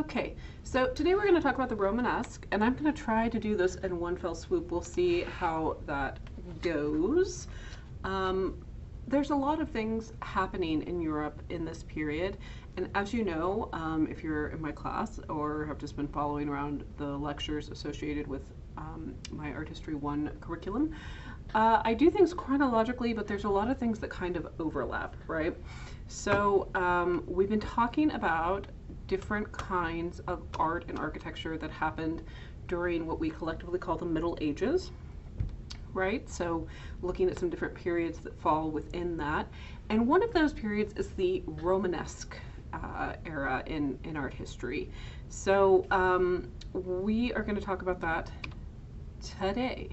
Okay, so today we're going to talk about the Romanesque, and I'm going to try to do this in one fell swoop. We'll see how that goes. There's a lot of things happening in Europe in this period, and as you know, if you're in my class or have just been following around the lectures associated with my Art History 1 curriculum, I do things chronologically, but there's a lot of things that kind of overlap, right? So we've been talking about different kinds of art and architecture that happened during what we collectively call the Middle Ages, right? So looking at some different periods that fall within that. And one of those periods is the Romanesque era in art history. So we are going to talk about that today.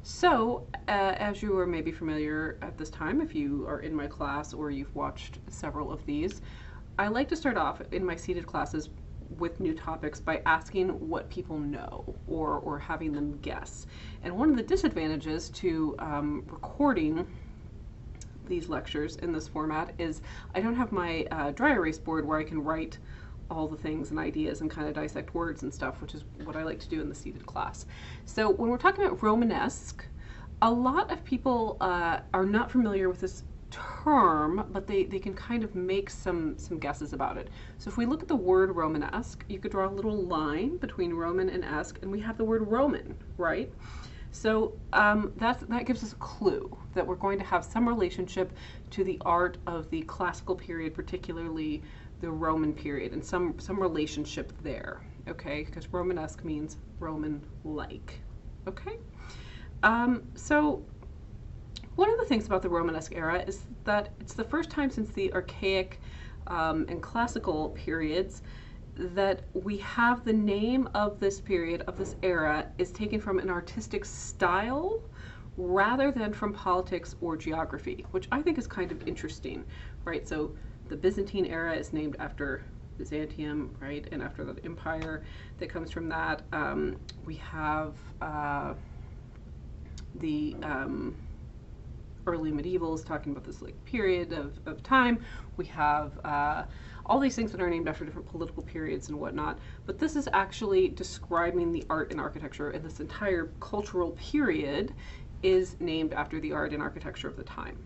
So, as you are maybe familiar at this time, if you are in my class or you've watched several of these, I like to start off in my seated classes with new topics by asking what people know or having them guess. And one of the disadvantages to recording these lectures in this format is I don't have my dry erase board where I can write all the things and ideas and kind of dissect words and stuff, which is what I like to do in the seated class. So when we're talking about Romanesque, a lot of people are not familiar with this term, but they can kind of make some guesses about it. So if we look at the word Romanesque, you could draw a little line between Roman and esque, and we have the word Roman, right? So that gives us a clue that we're going to have some relationship to the art of the classical period, particularly the Roman period, and some relationship there, okay? Because Romanesque means Roman-like, okay? So one of the things about the Romanesque era is that it's the first time since the archaic and classical periods that we have the name of this period, of this era, is taken from an artistic style rather than from politics or geography, which I think is kind of interesting, right? So the Byzantine era is named after Byzantium, right? And after the empire that comes from that. We have the early medievals talking about this like period of time. We have all these things that are named after different political periods and whatnot, but this is actually describing the art and architecture, and this entire cultural period is named after the art and architecture of the time.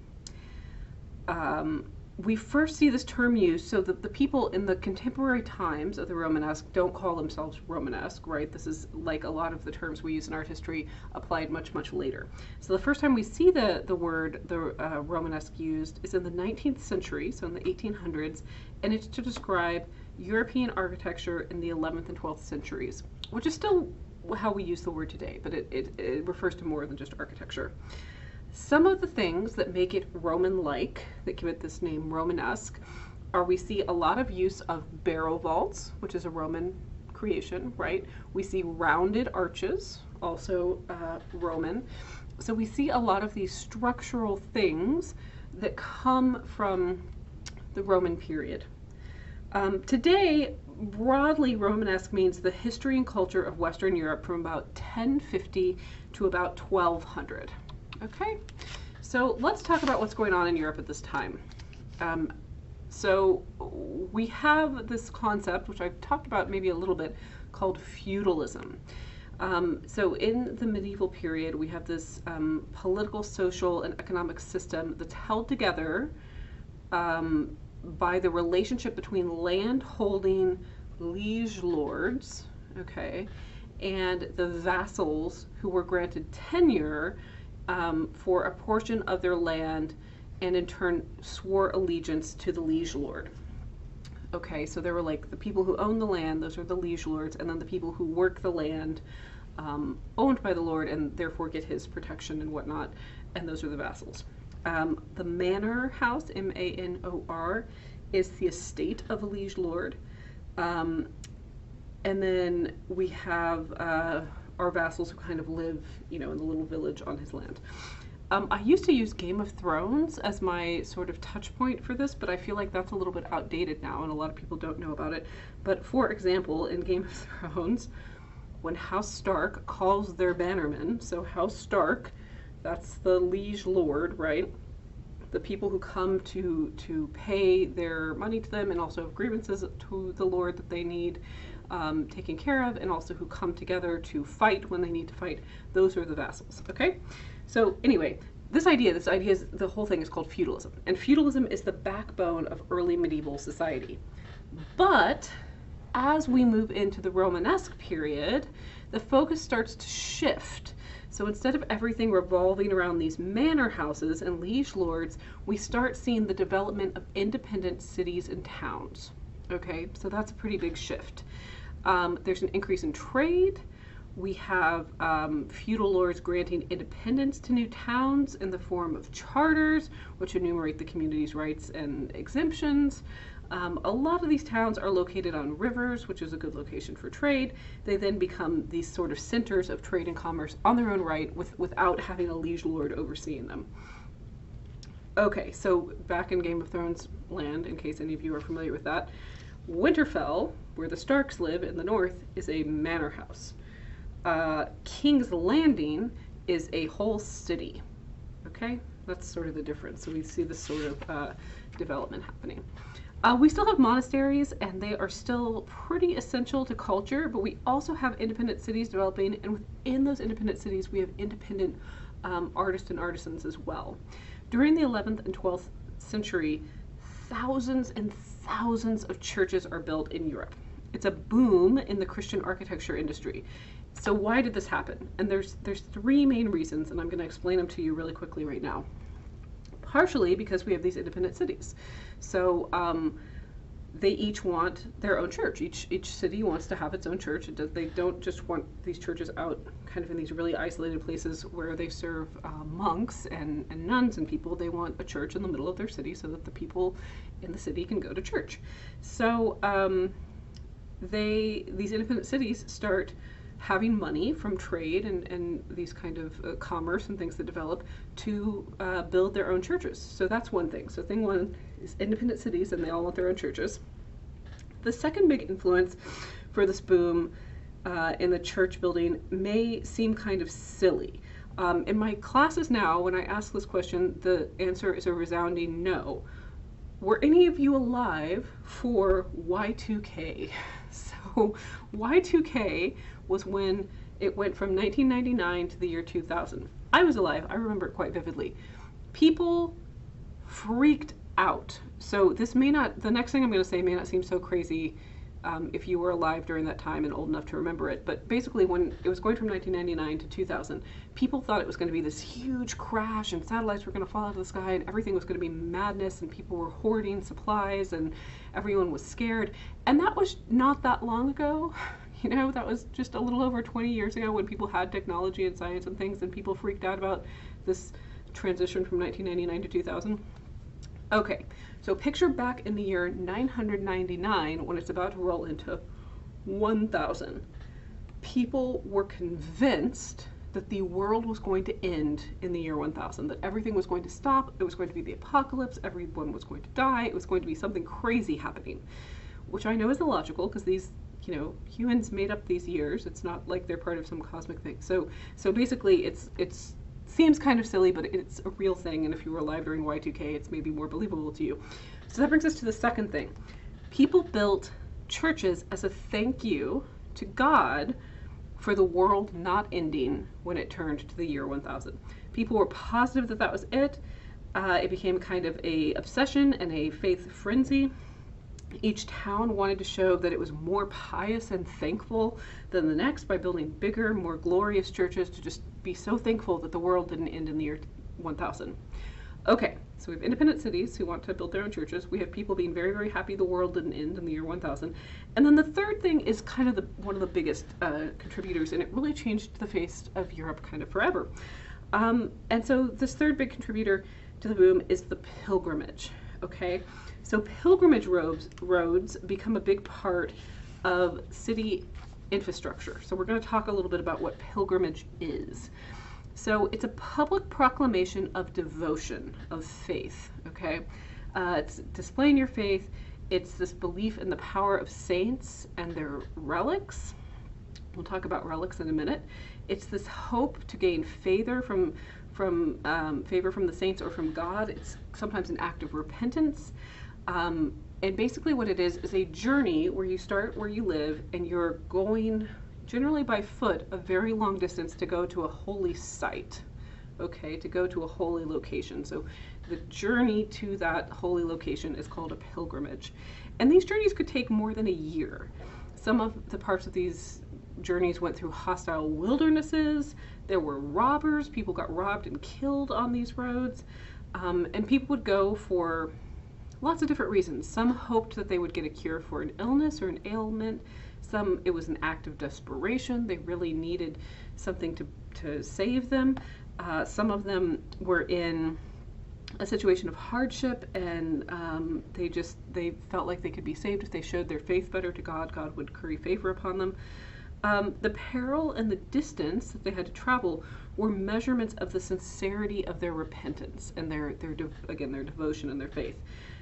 We first see this term used so that the people in the contemporary times of the Romanesque don't call themselves Romanesque, right? This is like a lot of the terms we use in art history applied much, much later. So the first time we see the word Romanesque used is in the 19th century, so in the 1800s, and it's to describe European architecture in the 11th and 12th centuries, which is still how we use the word today, but it refers to more than just architecture. Some of the things that make it Roman-like, that give it this name Romanesque, are we see a lot of use of barrow vaults, which is a Roman creation, right? We see rounded arches, also Roman. So we see a lot of these structural things that come from the Roman period. Today, broadly, Romanesque means the history and culture of Western Europe from about 1050 to about 1200. Okay, so let's talk about what's going on in Europe at this time. So we have this concept, which I've talked about maybe a little bit, called feudalism. So in the medieval period, we have this political, social, and economic system that's held together by the relationship between land-holding liege lords, okay, and the vassals who were granted tenure for a portion of their land, and in turn swore allegiance to the liege lord. Okay, so there were like the people who own the land, those are the liege lords, and then the people who work the land owned by the lord and therefore get his protection and whatnot, and those are the vassals. The manor house, M-A-N-O-R, is the estate of a liege lord. And then we have our vassals who kind of live, you know, in the little village on his land. I used to use Game of Thrones as my sort of touch point for this, but I feel like that's a little bit outdated now, and a lot of people don't know about it. But for example, in Game of Thrones, when House Stark calls their bannermen, so House Stark, that's the liege lord, right? the people who come to pay their money to them and also have grievances to the Lord that they need taken care of, and also who come together to fight when they need to fight. Those are the vassals. Okay, so anyway, this idea is, the whole thing is called feudalism, and feudalism is the backbone of early medieval society. But as we move into the Romanesque period, the focus starts to shift. So instead of everything revolving around these manor houses and liege lords, we start seeing the development of independent cities and towns. Okay, so that's a pretty big shift. There's an increase in trade. We have feudal lords granting independence to new towns in the form of charters, which enumerate the community's rights and exemptions. A lot of these towns are located on rivers, which is a good location for trade. They then become these sort of centers of trade and commerce on their own right without having a liege lord overseeing them. Okay, so back in Game of Thrones land, in case any of you are familiar with that, Winterfell, where the Starks live in the north, is a manor house. King's Landing is a whole city. Okay, that's sort of the difference. So we see this sort of development happening. We still have monasteries, and they are still pretty essential to culture, but we also have independent cities developing, and within those independent cities we have independent artists and artisans as well. During the 11th and 12th century, thousands and thousands of churches are built in Europe. It's a boom in the Christian architecture industry. So why did this happen? And there's three main reasons, and I'm going to explain them to you really quickly right now. Partially because we have these independent cities. So they each want their own church. Each city wants to have its own church. They don't just want these churches out kind of in these really isolated places where they serve monks and nuns and people. They want a church in the middle of their city so that the people in the city can go to church. So these independent cities start having money from trade and these kind of commerce and things that develop to build their own churches. So that's one thing. So thing one is independent cities, and they all want their own churches. The second big influence for this boom in the church building may seem kind of silly. In my classes now, when I ask this question, the answer is a resounding no. Were any of you alive for Y2K? So Y2K was when it went from 1999 to the year 2000. I was alive. I remember it quite vividly. People freaked out. So this may not, the next thing I'm going to say may not seem so crazy if you were alive during that time and old enough to remember it. But basically when it was going from 1999 to 2000, people thought it was going to be this huge crash and satellites were going to fall out of the sky and everything was going to be madness and people were hoarding supplies and everyone was scared. And that was not that long ago. You know, that was just a little over 20 years ago when people had technology and science and things, and people freaked out about this transition from 1999 to 2000. Okay, so picture back in the year 999 when it's about to roll into 1000. People were convinced that the world was going to end in the year 1000, that everything was going to stop, it was going to be the apocalypse, everyone was going to die, it was going to be something crazy happening, which I know is illogical because these, you know, humans made up these years. It's not like they're part of some cosmic thing. So basically it's seems kind of silly, but it's a real thing, and if you were alive during Y2K, it's maybe more believable to you. So that brings us to the second thing. People built churches as a thank you to God for the world not ending when it turned to the year 1000. People were positive that that was it. It became kind of a obsession and a faith frenzy. Each town wanted to show that it was more pious and thankful than the next by building bigger, more glorious churches to just be so thankful that the world didn't end in the year 1000. Okay, so we have independent cities who want to build their own churches. We have people being very, very happy the world didn't end in the year 1000. And then the third thing is kind of one of the biggest contributors, and it really changed the face of Europe kind of forever. And so this third big contributor to the boom is the pilgrimage, okay? So pilgrimage roads become a big part of city infrastructure. So we're going to talk a little bit about what pilgrimage is. So it's a public proclamation of devotion, of faith, okay? It's displaying your faith. It's this belief in the power of saints and their relics. We'll talk about relics in a minute. It's this hope to gain favor from from favor from the saints or from God. It's sometimes an act of repentance. And basically what it is a journey where you start where you live and you're going generally by foot a very long distance to go to a holy site, okay, to go to a holy location. So the journey to that holy location is called a pilgrimage. And these journeys could take more than a year. Some of the parts of these journeys went through hostile wildernesses. There were robbers. People got robbed and killed on these roads. And people would go for lots of different reasons. Some hoped that they would get a cure for an illness or an ailment. Some, it was an act of desperation. They really needed something to save them. Some of them were in a situation of hardship, and they felt like they could be saved if they showed their faith better to God. God would curry favor upon them. The peril and the distance that they had to travel were measurements of the sincerity of their repentance and their devotion and their faith.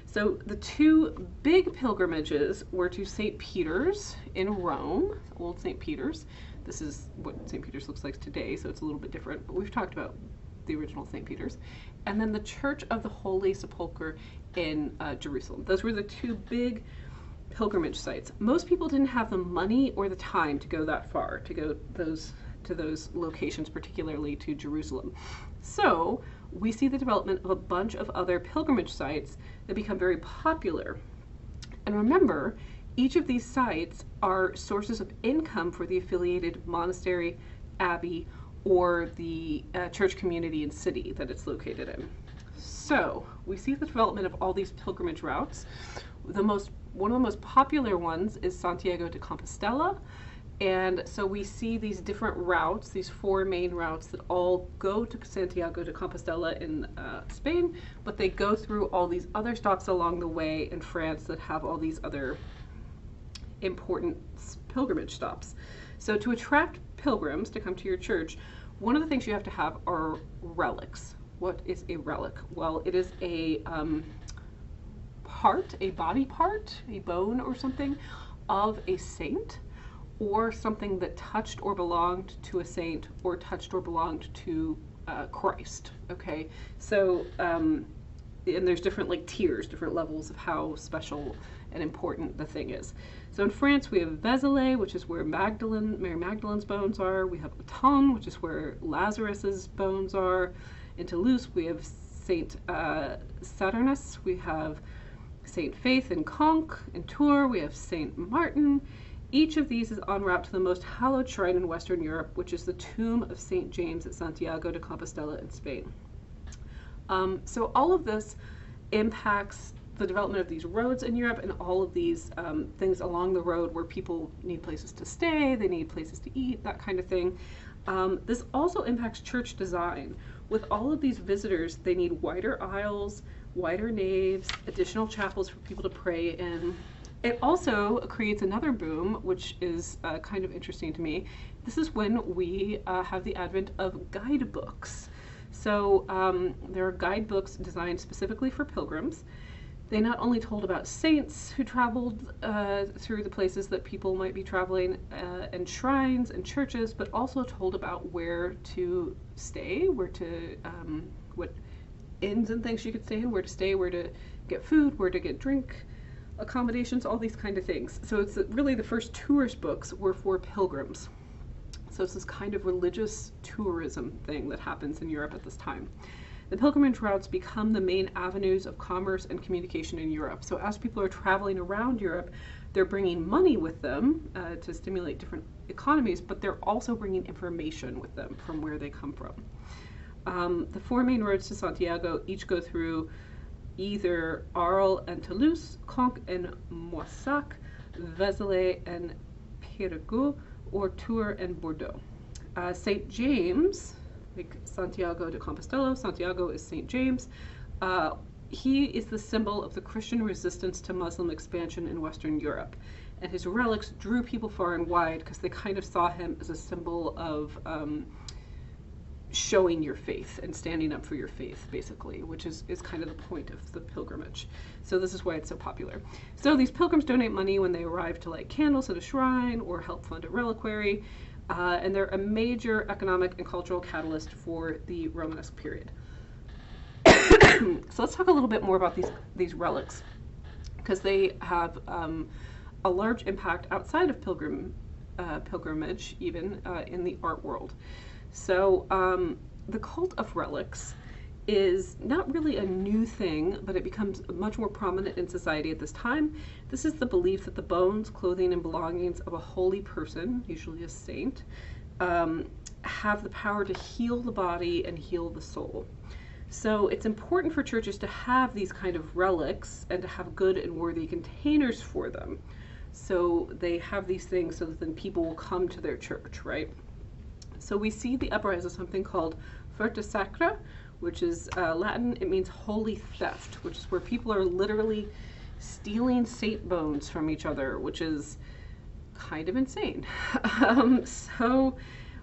So the two big pilgrimages were to St. Peter's in Rome, Old St. Peter's. This is what St. Peter's looks like today, so it's a little bit different, but we've talked about the original St. Peter's. And then the Church of the Holy Sepulchre in Jerusalem. Those were the two big pilgrimage sites. Most people didn't have the money or the time to go that far, to go to those locations, particularly to Jerusalem. So we see the development of a bunch of other pilgrimage sites that become very popular. And remember, each of these sites are sources of income for the affiliated monastery, abbey, or the church community and city that it's located in. So we see the development of all these pilgrimage routes. One of the most popular ones is Santiago de Compostela. And so we see these different routes, these four main routes that all go to Santiago de Compostela in Spain, but they go through all these other stops along the way in France that have all these other important pilgrimage stops. So to attract pilgrims to come to your church, one of the things you have to have are relics. What is a relic? Well, it is a body part, a bone or something of a saint, or something that touched or belonged to a saint or touched or belonged to Christ. Okay, so and there's different tiers, different levels of how special and important the thing is. So in France we have Vézelay, which is where Mary Magdalene's bones are. We have Autun, which is where Lazarus's bones are. In Toulouse we have Saint Saturninus. We have Saint Faith in Conques. In Tours we have Saint Martin. Each of these is en route to the most hallowed shrine in Western Europe, which is the tomb of St. James at Santiago de Compostela in Spain. So all of this impacts the development of these roads in Europe and all of these things along the road where people need places to stay, they need places to eat, that kind of thing. This also impacts church design. With all of these visitors, they need wider aisles, wider naves, additional chapels for people to pray in. It also creates another boom, which is kind of interesting to me. This is when we have the advent of guidebooks. So there are guidebooks designed specifically for pilgrims. They not only told about saints who traveled through the places that people might be traveling, and shrines and churches, but also told about where to stay, what inns and things you could stay in, where to stay, where to get food, where to get drink, accommodations, all these kind of things. So it's really the first tourist books were for pilgrims. So it's this kind of religious tourism thing that happens in Europe at this time. The pilgrimage routes become the main avenues of commerce and communication in Europe. So as people are traveling around Europe, they're bringing money with them to stimulate different economies, but they're also bringing information with them from where they come from. The four main roads to Santiago each go through either Arles and Toulouse, Conques and Wasak, Vézelay and Périgueux, or Tours and Bordeaux. St. James, like Santiago de Compostela, Santiago is St. James. He is the symbol of the Christian resistance to Muslim expansion in Western Europe. And his relics drew people far and wide because they kind of saw him as a symbol of showing your faith and standing up for your faith, basically, which is kind of the point of the pilgrimage. So this is why it's so popular. So these pilgrims donate money when they arrive to light candles at a shrine or help fund a reliquary. and they're a major economic and cultural catalyst for the Romanesque period. So let's talk a little bit more about these relics, because they have a large impact outside of pilgrimage, even in the art world. So the cult of relics is not really a new thing, but it becomes much more prominent in society at this time. This is the belief that the bones, clothing, and belongings of a holy person, usually a saint, have the power to heal the body and heal the soul. So it's important for churches to have these kind of relics and to have good and worthy containers for them. So they have these things so that then people will come to their church, right? So we see the uprise of something called Fonte, which is Latin. It means holy theft, which is where people are literally stealing saint bones from each other, which is kind of insane. So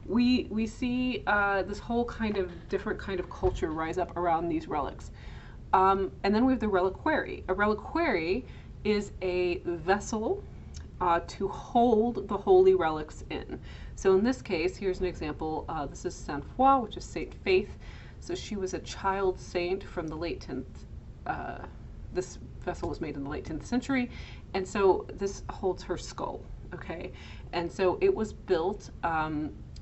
we see this whole kind of different kind of culture rise up around these relics. And then we have the reliquary. A reliquary is a vessel to hold the holy relics in. So in this case, here's an example. This is Sainte Foy, which is Saint Faith. So she was a child saint from the late 10th. This vessel was made in the late 10th century. And so this holds her skull, okay? And so it was built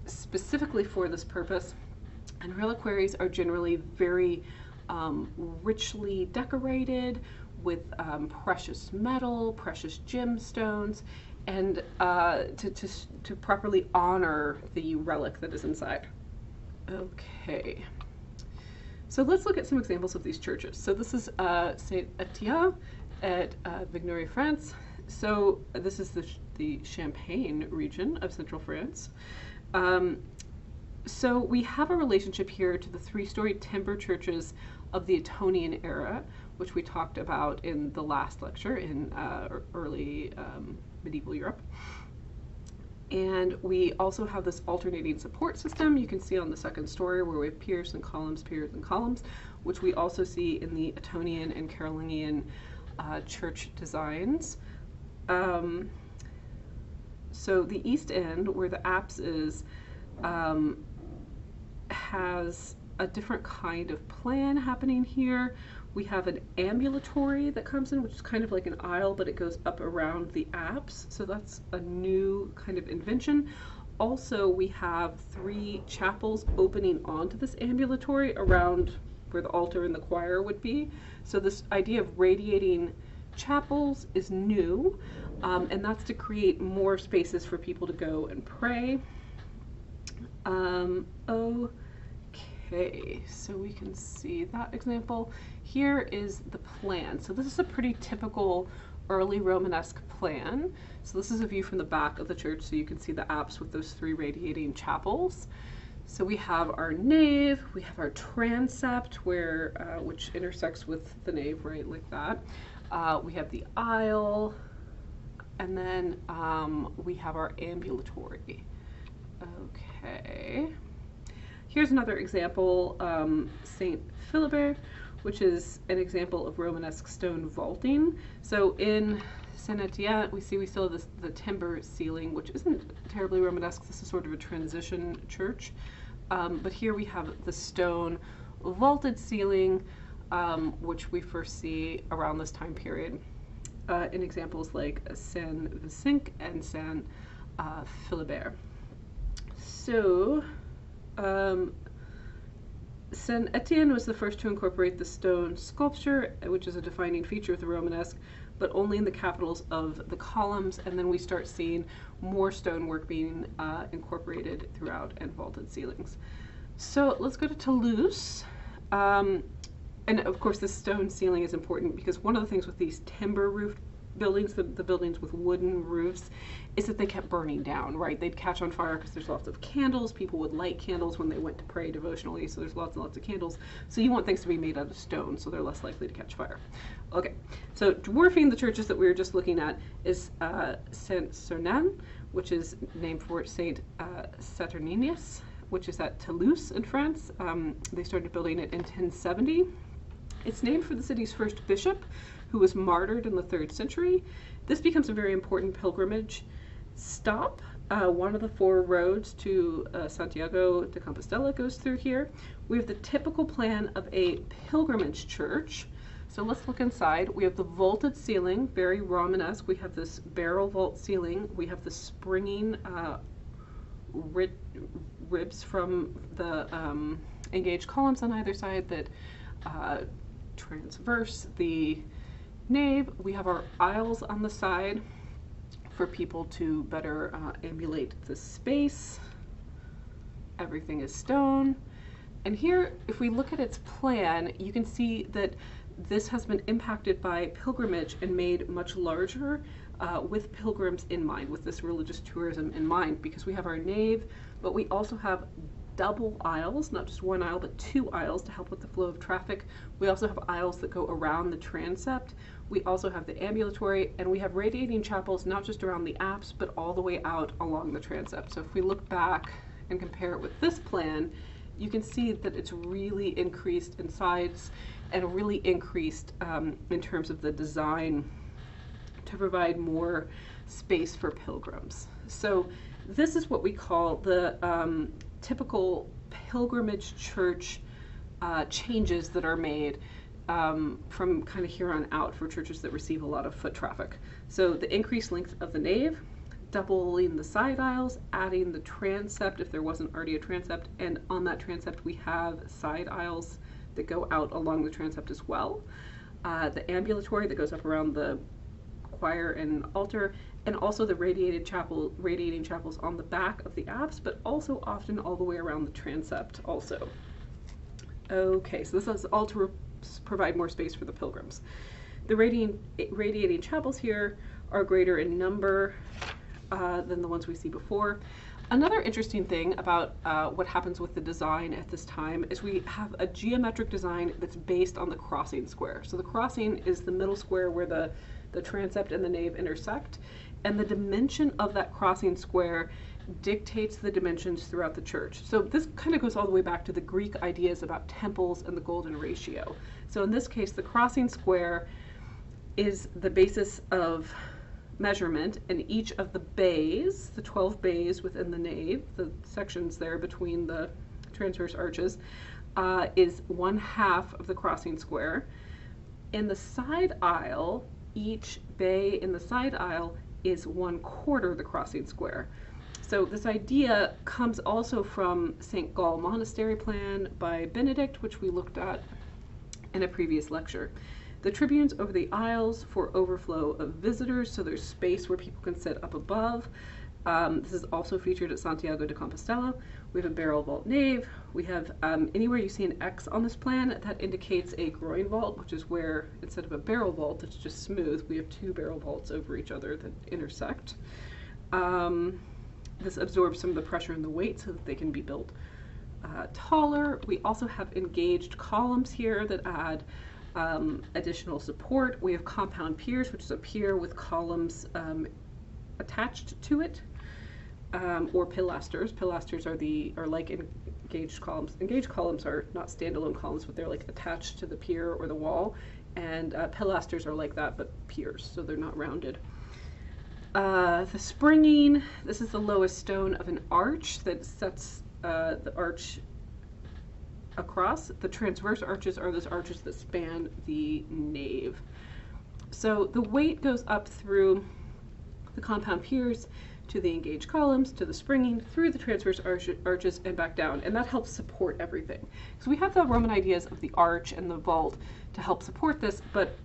specifically for this purpose. And reliquaries are generally very richly decorated with precious metal, precious gemstones, and to properly honor the relic that is inside. Okay, so let's look at some examples of these churches. So this is Saint Etienne at Vignory, France. So this is the Champagne region of central France. So we have a relationship here to the three-story timber churches of the Etonian era, which we talked about in the last lecture in early medieval Europe. And we also have this alternating support system you can see on the second story, where we have piers and columns, which we also see in the Etonian and Carolingian church designs. So the east end, where the apse is, has a different kind of plan happening here. We have an ambulatory that comes in, which is kind of like an aisle, but it goes up around the apse. So that's a new kind of invention. Also, we have 3 chapels opening onto this ambulatory around where the altar and the choir would be. So this idea of radiating chapels is new, and that's to create more spaces for people to go and pray. Okay, so we can see that example. Here is the plan. So this is a pretty typical early Romanesque plan. So this is a view from the back of the church, so you can see the apse with those 3 radiating chapels. So we have our nave, we have our transept, where which intersects with the nave, right, like that. We have the aisle, and then we have our ambulatory. Okay. Here's another example, Saint Philibert, which is an example of Romanesque stone vaulting. So in Saint Etienne, we still have the timber ceiling, which isn't terribly Romanesque. This is sort of a transition church. But here we have the stone vaulted ceiling, which we first see around this time period in examples like Saint Vincent and Saint Philibert. So, Saint Etienne was the first to incorporate the stone sculpture, which is a defining feature of the Romanesque, but only in the capitals of the columns, and then we start seeing more stonework being incorporated throughout and vaulted ceilings. So let's go to Toulouse. And of course this stone ceiling is important because one of the things with these timber roofed buildings, the buildings with wooden roofs, is that they kept burning down, right? They'd catch on fire because there's lots of candles. People would light candles when they went to pray devotionally, so there's lots and lots of candles. So you want things to be made out of stone, so they're less likely to catch fire. Okay, so dwarfing the churches that we were just looking at is Saint Sernin, which is named for Saint Saturninus, which is at Toulouse in France. They started building it in 1070. It's named for the city's first bishop, who was martyred in the 3rd century. This becomes a very important pilgrimage stop One of the 4 roads to Santiago de Compostela goes through here. We have the typical plan of a pilgrimage church. So let's look inside. We have the vaulted ceiling, very Romanesque. We have this barrel vault ceiling. We have the springing ribs from the engaged columns on either side that transverse the nave. We have our aisles on the side for people to better emulate the space. Everything is stone. And here, if we look at its plan, you can see that this has been impacted by pilgrimage and made much larger with pilgrims in mind, with this religious tourism in mind, because we have our nave, but we also have double aisles, not just one aisle, but 2 aisles to help with the flow of traffic. We also have aisles that go around the transept. We also have the ambulatory, and we have radiating chapels, not just around the apse, but all the way out along the transept. So if we look back and compare it with this plan, you can see that it's really increased in size and really increased in terms of the design to provide more space for pilgrims. So this is what we call the typical pilgrimage church changes that are made from kind of here on out for churches that receive a lot of foot traffic. So the increased length of the nave, doubling the side aisles, adding the transept if there wasn't already a transept, and on that transept we have side aisles that go out along the transept as well. The ambulatory that goes up around the choir and altar, and also the radiating chapels on the back of the apse, but also often all the way around the transept also. Okay, so this is all to provide more space for the pilgrims. The radiating chapels here are greater in number than the ones we see before. Another interesting thing about what happens with the design at this time is we have a geometric design that's based on the crossing square. So the crossing is the middle square where the transept and the nave intersect, and the dimension of that crossing square dictates the dimensions throughout the church. So this kind of goes all the way back to the Greek ideas about temples and the golden ratio. So in this case, the crossing square is the basis of measurement, and each of the bays, the 12 bays within the nave, the sections there between the transverse arches, is 1/2 of the crossing square. In the side aisle, each bay in the side aisle is 1/4 the crossing square. So this idea comes also from St. Gall Monastery Plan by Benedict, which we looked at in a previous lecture. The tribunes over the aisles for overflow of visitors, so there's space where people can sit up above. This is also featured at Santiago de Compostela. We have a barrel vault nave. We have, anywhere you see an X on this plan, that indicates a groin vault, which is where, instead of a barrel vault that's just smooth, we have 2 barrel vaults over each other that intersect. This absorbs some of the pressure and the weight so that they can be built taller. We also have engaged columns here that add additional support. We have compound piers, which is a pier with columns attached to it, or pilasters. Pilasters are like engaged columns. Engaged columns are not standalone columns, but they're like attached to the pier or the wall, and pilasters are like that, but piers, so they're not rounded. The springing, this is the lowest stone of an arch that sets the arch across. The transverse arches are those arches that span the nave. So the weight goes up through the compound piers to the engaged columns, to the springing, through the transverse arches and back down, and that helps support everything. So we have the Roman ideas of the arch and the vault to help support this, but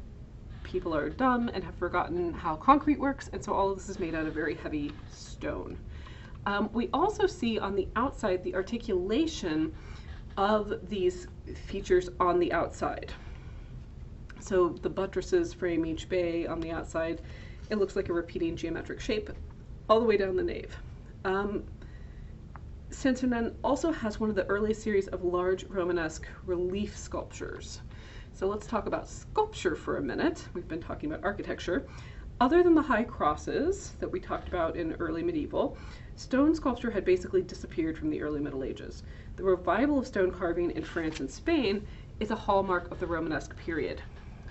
people are dumb and have forgotten how concrete works, and so all of this is made out of very heavy stone. We also see on the outside the articulation of these features on the outside. So the buttresses frame each bay on the outside. It looks like a repeating geometric shape all the way down the nave. Saint-Sernin also has one of the earliest series of large Romanesque relief sculptures. So let's talk about sculpture for a minute. We've been talking about architecture. Other than the high crosses that we talked about in early medieval, stone sculpture had basically disappeared from the early Middle Ages. The revival of stone carving in France and Spain is a hallmark of the Romanesque period.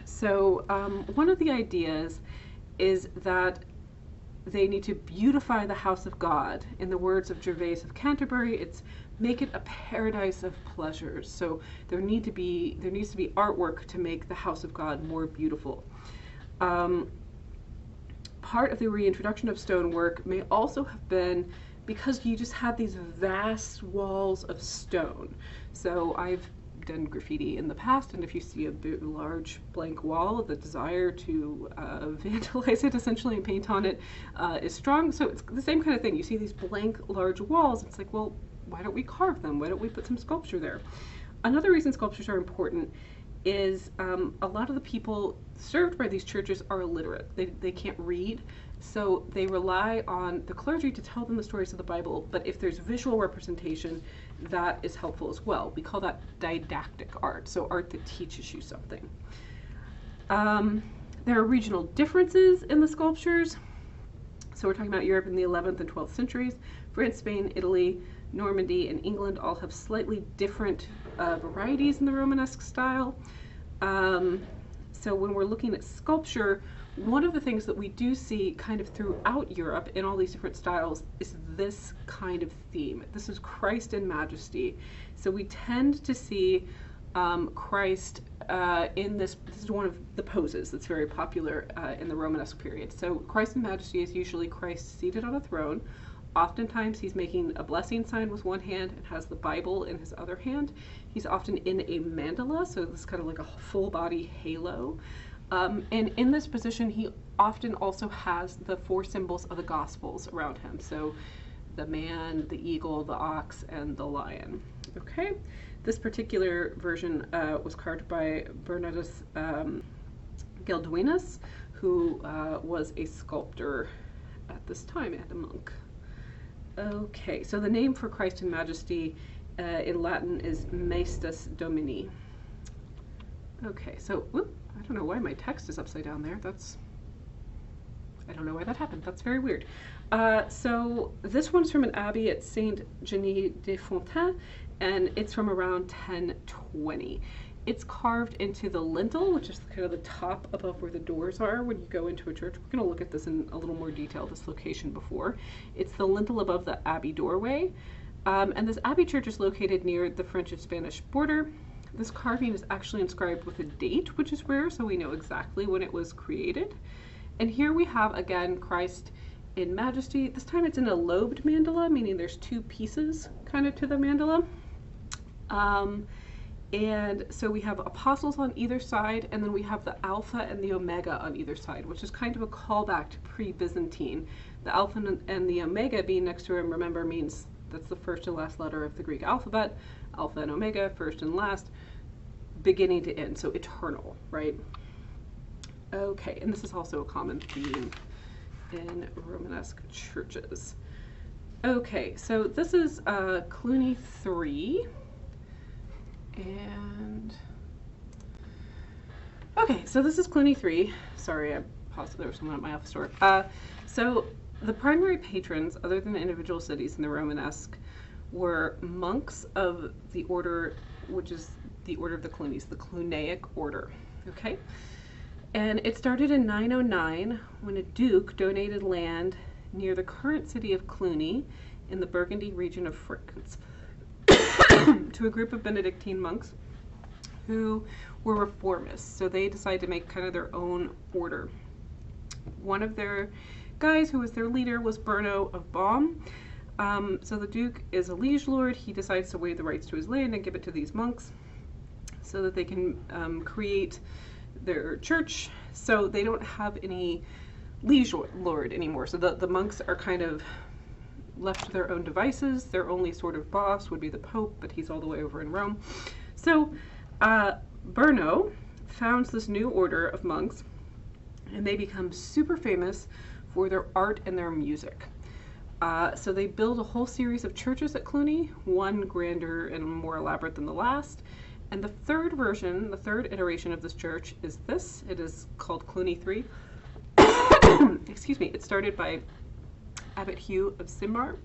So one of the ideas is that they need to beautify the house of God. In the words of Gervase of Canterbury, it's make it a paradise of pleasures. So there needs to be artwork to make the house of God more beautiful. Part of the reintroduction of stonework may also have been because you just had these vast walls of stone. So I've done graffiti in the past, and if you see a large blank wall, the desire to vandalize it essentially and paint on it is strong. So it's the same kind of thing. You see these blank large walls, it's like, well, why don't we carve them? Why don't we put some sculpture there? Another reason sculptures are important is a lot of the people served by these churches are illiterate. They can't read, so they rely on the clergy to tell them the stories of the Bible, but if there's visual representation, that is helpful as well. We call that didactic art, so art that teaches you something. There are regional differences in the sculptures. So we're talking about Europe in the 11th and 12th centuries. France, Spain, Italy, Normandy, and England all have slightly different varieties in the Romanesque style. So when we're looking at sculpture, one of the things that we do see kind of throughout Europe in all these different styles is this kind of theme. This is Christ in majesty. So we tend to see Christ in this is one of the poses that's very popular in the Romanesque period. So Christ in majesty is usually Christ seated on a throne. Oftentimes he's making a blessing sign with one hand and has the Bible in his other hand. He's often in a mandala, so this is kind of like a full body halo. And in this position, he often also has the four symbols of the Gospels around him. So the man, the eagle, the ox, and the lion. Okay, this particular version was carved by Bernardus Gelduinus, who was a sculptor at this time and a monk. Okay, so the name for Christ in Majesty in Latin is Maestus Domini. Okay, so whoop, I don't know why my text is upside down there. I don't know why that happened. That's very weird. So this one's from an abbey at Saint Genis de Fonte, and it's from around 1020. It's carved into the lintel, which is kind of the top above where the doors are when you go into a church. We're going to look at this in a little more detail, this location before. It's the lintel above the abbey doorway. And this abbey church is located near the French and Spanish border. This carving is actually inscribed with a date, which is rare, so we know exactly when it was created. And here we have, again, Christ in majesty. This time it's in a lobed mandala, meaning there's two pieces kind of to the mandala. And so we have apostles on either side, and then we have the Alpha and the Omega on either side, which is kind of a callback to pre-Byzantine. The Alpha and the Omega being next to him, remember, means that's the first and last letter of the Greek alphabet. Alpha and Omega, first and last, beginning to end, so eternal, right? Okay, and this is also a common theme in Romanesque churches. Okay, so this is Clooney III. And okay, so this is Clooney III. Sorry, I paused. There was someone at my office door. So the primary patrons, other than the individual cities in the Romanesque, were monks of the order, which is the order of the Clunies, the Clunaic order. Okay, and it started in 909 when a duke donated land near the current city of Cluny in the Burgundy region of France to a group of Benedictine monks who were reformists. So they decided to make kind of their own order. One of their guys who was their leader was Berno of Baum. So the Duke is a liege lord. He decides to waive the rights to his land and give it to these monks so that they can create their church. So they don't have any liege lord anymore. So the monks are kind of left to their own devices. Their only sort of boss would be the Pope, but he's all the way over in Rome. So Berno founds this new order of monks, and they become super famous for their art and their music. So they build a whole series of churches at Cluny, one grander and more elaborate than the last. And the third version, the third iteration of this church is this. It is called Clooney III. Excuse me. It started by Abbot Hugh of Simbar.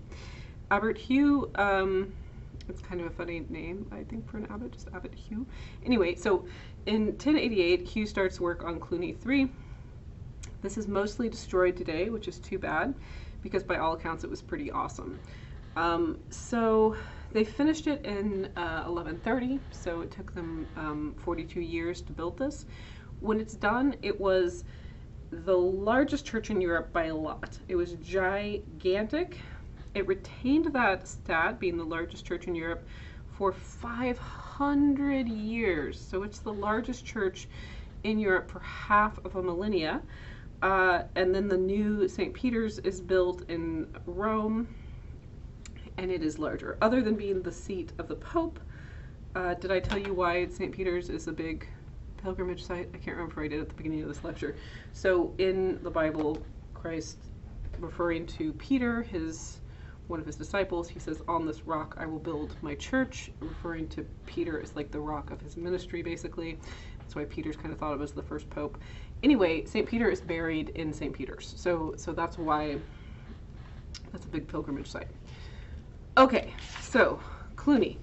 Abbot Hugh, it's kind of a funny name, I think, for an abbot, just Abbot Hugh. Anyway, so in 1088, Hugh starts work on Clooney III. This is mostly destroyed today, which is too bad, because by all accounts it was pretty awesome. So they finished it in 1130, so it took them 42 years to build this. When it's done, it was the largest church in Europe by a lot. It was gigantic. It retained that stat, being the largest church in Europe, for 500 years. So it's the largest church in Europe for half of a millennia. And then the new St. Peter's is built in Rome, and it is larger. Other than being the seat of the Pope, did I tell you why St. Peter's is a big pilgrimage site? I can't remember if I did at the beginning of this lecture. So in the Bible, Christ, referring to Peter, one of his disciples, he says, "On this rock I will build my church," referring to Peter as like the rock of his ministry, basically. That's why Peter's kind of thought of as the first pope. Anyway, St. Peter is buried in St. Peter's. So that's why that's a big pilgrimage site. Okay, so Clooney.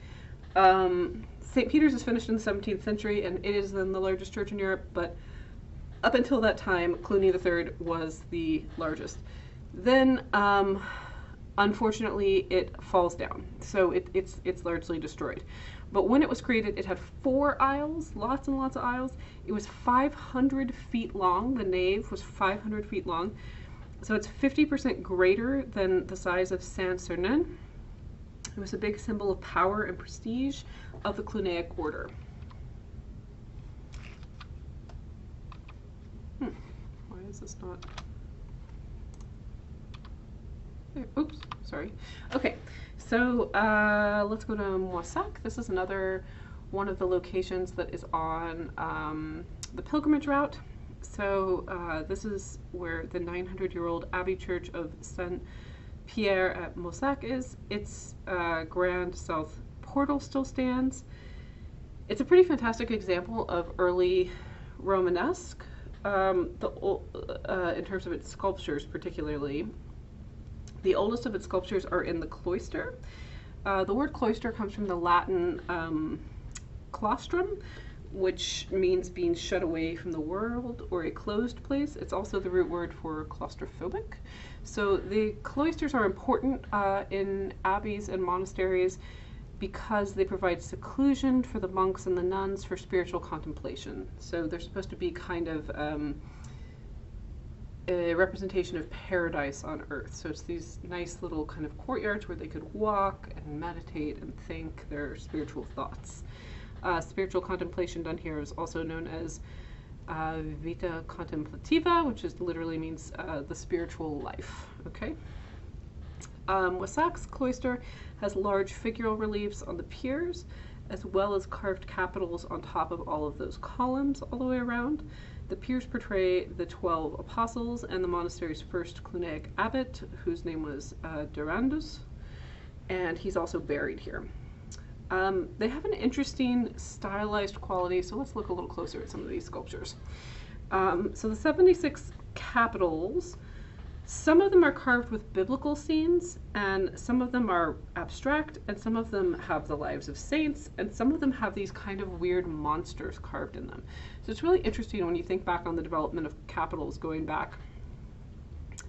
St. Peter's is finished in the 17th century, and it is then the largest church in Europe, but up until that time, Clooney III was the largest. Then, unfortunately, it falls down, so it's largely destroyed. But when it was created, it had 4 aisles, lots and lots of aisles. It was 500 feet long. The nave was 500 feet long, so it's 50% greater than the size of Saint-Sernin. It was a big symbol of power and prestige of the Cluniac order. Why is this not? There. Oops, sorry. Okay, so let's go to Wasak. This is another one of the locations that is on the pilgrimage route. So this is where the 900-year-old Abbey Church of Saint Pierre at Wasak is. Its grand south portal still stands. It's a pretty fantastic example of early Romanesque, in terms of its sculptures particularly. The oldest of its sculptures are in the cloister. The word cloister comes from the Latin claustrum, which means being shut away from the world or a closed place. It's also the root word for claustrophobic. So the cloisters are important in abbeys and monasteries because they provide seclusion for the monks and the nuns for spiritual contemplation. So they're supposed to be kind of a representation of paradise on earth. So it's these nice little kind of courtyards where they could walk and meditate and think their spiritual thoughts. Spiritual contemplation done here is also known as vita contemplativa, which literally means the spiritual life. Okay. Wasak's cloister has large figural reliefs on the piers, as well as carved capitals on top of all of those columns all the way around. The piers portray the 12 apostles and the monastery's first Cluniac abbot, whose name was Durandus, and he's also buried here. They have an interesting stylized quality, so let's look a little closer at some of these sculptures. So the 76 capitals, some of them are carved with biblical scenes, and some of them are abstract, and some of them have the lives of saints, and some of them have these kind of weird monsters carved in them. So it's really interesting when you think back on the development of capitals, going back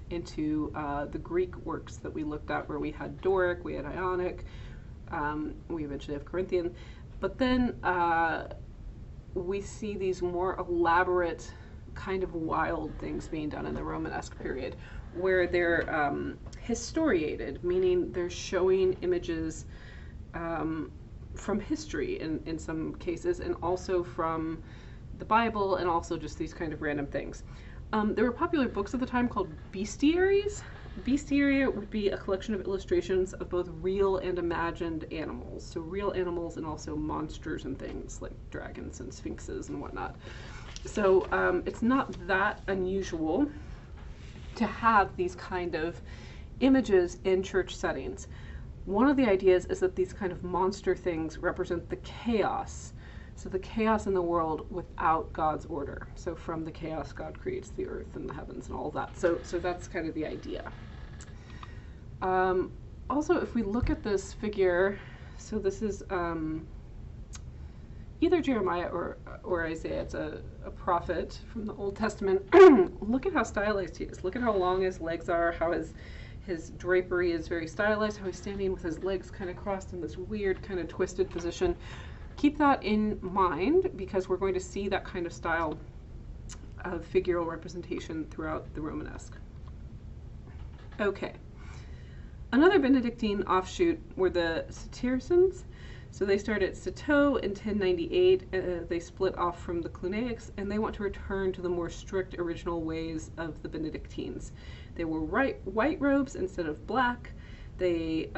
into the Greek works that we looked at, where we had Doric, we had Ionic, we eventually have Corinthian, but then we see these more elaborate kind of wild things being done in the Romanesque period, where they're historiated, meaning they're showing images from history in some cases, and also from the Bible, and also just these kind of random things. There were popular books at the time called bestiaries. Bestiary would be a collection of illustrations of both real and imagined animals. So real animals and also monsters and things like dragons and sphinxes and whatnot. So it's not that unusual to have these kind of images in church settings. One of the ideas is that these kind of monster things represent the chaos. So the chaos in the world without God's order. So from the chaos, God creates the earth and the heavens and all of that. So that's kind of the idea. Also, if we look at this figure, so this is either Jeremiah or Isaiah. It's a prophet from the Old Testament. Look at how stylized he is. Look at how long his legs are, how his drapery is very stylized, how he's standing with his legs kind of crossed in this weird kind of twisted position. Keep that in mind because we're going to see that kind of style of figural representation throughout the Romanesque. Okay. Another Benedictine offshoot were the Satyrisms. So they started at Citeaux in 1098. They split off from the Cluniacs, and they want to return to the more strict original ways of the Benedictines. They wore white robes instead of black. They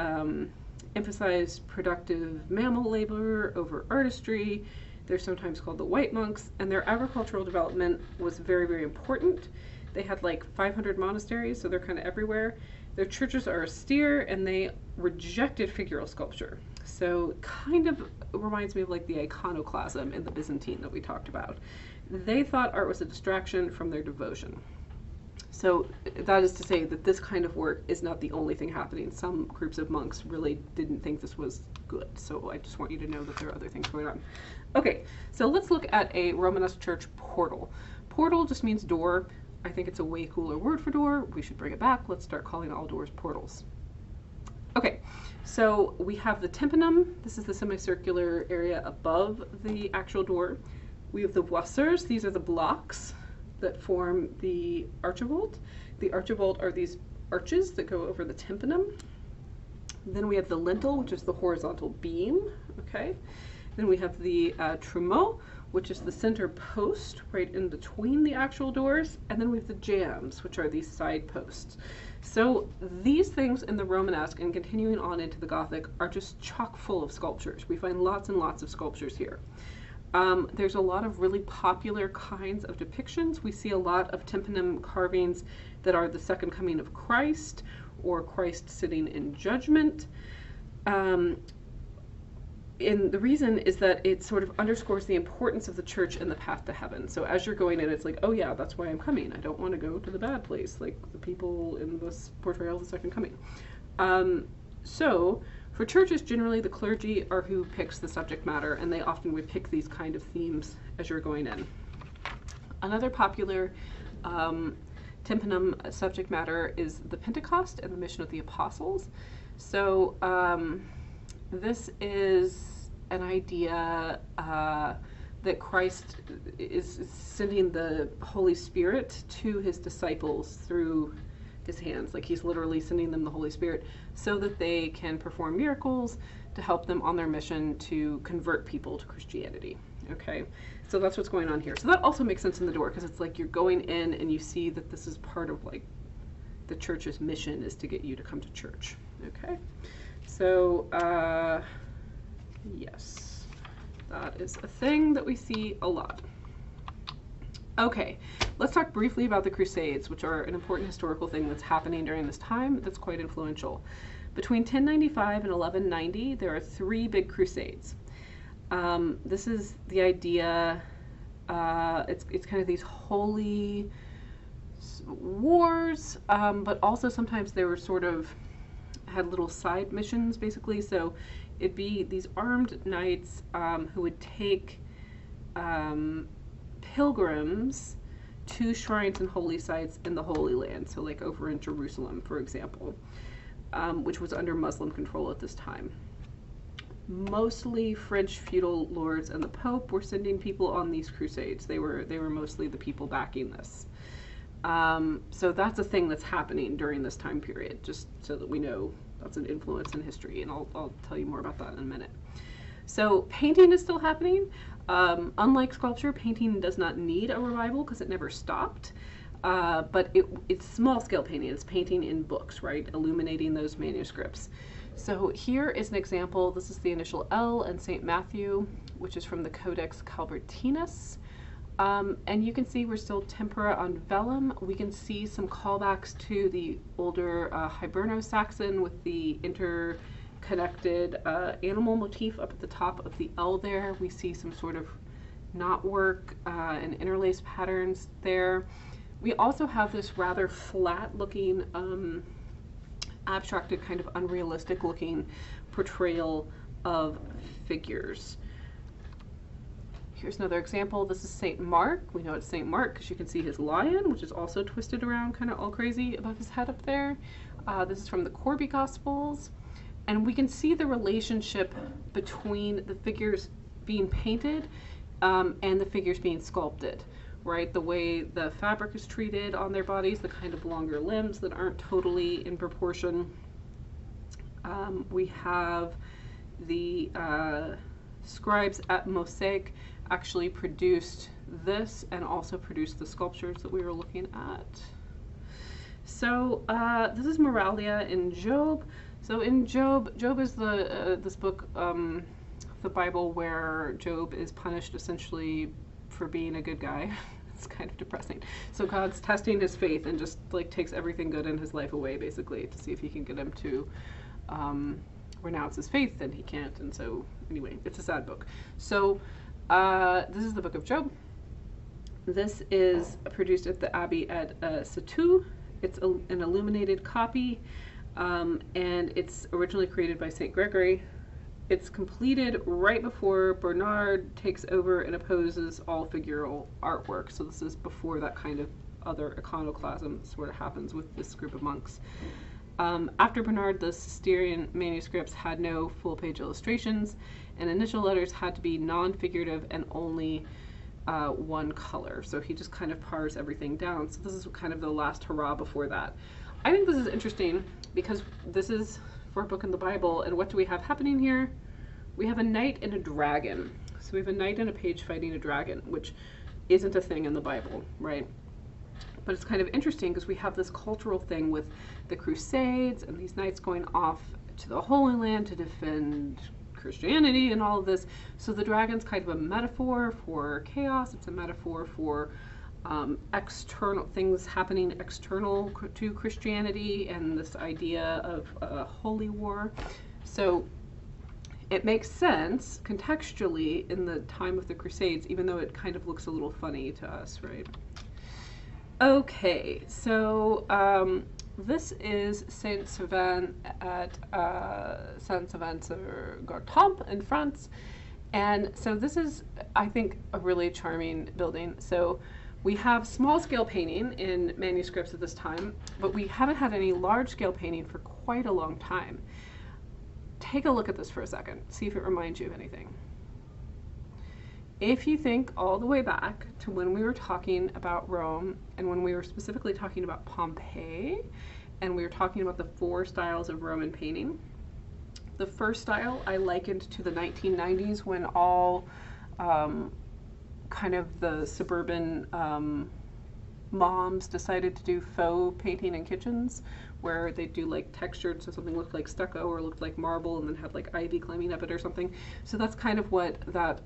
emphasized productive mammal labor over artistry. They're sometimes called the white monks, and their agricultural development was very, very important. They had like 500 monasteries, so they're kind of everywhere. Their churches are austere, and they rejected figural sculpture. So kind of reminds me of like the iconoclasm in the Byzantine that we talked about. They thought art was a distraction from their devotion. So that is to say that this kind of work is not the only thing happening. Some groups of monks really didn't think this was good. So I just want you to know that there are other things going on. Okay, so let's look at a Romanesque church portal. Portal just means door. I think it's a way cooler word for door. We should bring it back. Let's start calling all doors portals. Okay, so we have the tympanum. This is the semicircular area above the actual door. We have the voiseurs. These are the blocks that form the archivolt. The archivolt are these arches that go over the tympanum. Then we have the lintel, which is the horizontal beam. Okay. Then we have the trumeau, which is the center post right in between the actual doors. And then we have the jambs, which are these side posts. So these things in the Romanesque and continuing on into the Gothic are just chock full of sculptures. We find lots and lots of sculptures here. There's a lot of really popular kinds of depictions. We see a lot of tympanum carvings that are the second coming of Christ or Christ sitting in judgment. And the reason is that it sort of underscores the importance of the church and the path to heaven. So as you're going in, it's like, oh yeah, that's why I'm coming. I don't want to go to the bad place, like the people in this portrayal of the second coming. So for churches, generally the clergy are who picks the subject matter, and they often would pick these kind of themes as you're going in. Another popular tympanum subject matter is the Pentecost and the mission of the apostles. So this is an idea that Christ is sending the Holy Spirit to his disciples through his hands. Like he's literally sending them the Holy Spirit so that they can perform miracles to help them on their mission to convert people to Christianity. Okay, so that's what's going on here. So that also makes sense in the door because it's like you're going in and you see that this is part of like the church's mission is to get you to come to church. Okay, so yes, that is a thing that we see a lot. Okay, let's talk briefly about the Crusades, which are an important historical thing that's happening during this time that's quite influential. Between 1095 and 1190, there are 3 big crusades. This is the idea, it's kind of these holy wars, but also sometimes they were sort of had little side missions basically. So it'd be these armed knights who would take pilgrims to shrines and holy sites in the Holy Land. So like over in Jerusalem, for example, which was under Muslim control at this time. Mostly French feudal lords and the Pope were sending people on these crusades. They were mostly the people backing this. So that's a thing that's happening during this time period, just so that we know that's an influence in history, and I'll tell you more about that in a minute. So painting is still happening. Unlike sculpture, painting does not need a revival because it never stopped. But it's small-scale painting. It's painting in books, right? Illuminating those manuscripts. So here is an example. This is the initial L in St. Matthew, which is from the Codex Calbertinus. And you can see we're still tempera on vellum. We can see some callbacks to the older Hiberno-Saxon with the interconnected animal motif up at the top of the L there. We see some sort of knotwork and interlaced patterns there. We also have this rather flat-looking, abstracted, kind of unrealistic-looking portrayal of figures. Here's another example. This is St. Mark. We know it's St. Mark because you can see his lion, which is also twisted around kind of all crazy above his head up there. This is from the Corby Gospels. And we can see the relationship between the figures being painted and the figures being sculpted, right? The way the fabric is treated on their bodies, the kind of longer limbs that aren't totally in proportion. We have the scribes at Mosaic actually produced this and also produced the sculptures that we were looking at. So this is Moralia in Job. So in Job is this book, the Bible, where Job is punished essentially for being a good guy. It's kind of depressing. So God's testing his faith and just like takes everything good in his life away, basically, to see if he can get him to renounce his faith, and he can't. And so anyway, it's a sad book. So this is the book of Job. This is produced at the Abbey at Satou. It's an illuminated copy, and it's originally created by St. Gregory. It's completed right before Bernard takes over and opposes all figural artwork. So this is before that kind of other iconoclasm sort of happens with this group of monks. After Bernard, the Cistercian manuscripts had no full-page illustrations, and initial letters had to be non-figurative and only one color. So he just kind of parsed everything down. So this is kind of the last hurrah before that. I think this is interesting because this is for a book in the Bible, and what do we have happening here? We have a knight and a dragon. So we have a knight and a page fighting a dragon, which isn't a thing in the Bible, right? But it's kind of interesting because we have this cultural thing with the Crusades and these knights going off to the Holy Land to defend Christianity and all of this. So the dragon's kind of a metaphor for chaos. It's a metaphor for external things happening external to Christianity and this idea of a holy war. So it makes sense contextually in the time of the Crusades, even though it kind of looks a little funny to us, right? Okay, so this is Saint Savin at Saint Savin-sur-Gartempe in France. And so this is, I think, a really charming building. So we have small-scale painting in manuscripts at this time, but we haven't had any large-scale painting for quite a long time. Take a look at this for a second, see if it reminds you of anything. If you think all the way back to when we were talking about Rome, and when we were specifically talking about Pompeii, and we were talking about the 4 styles of Roman painting, the first style I likened to the 1990s when all kind of the suburban moms decided to do faux painting in kitchens, where they do like textured, so something looked like stucco or looked like marble and then had like ivy climbing up it or something. So that's kind of what that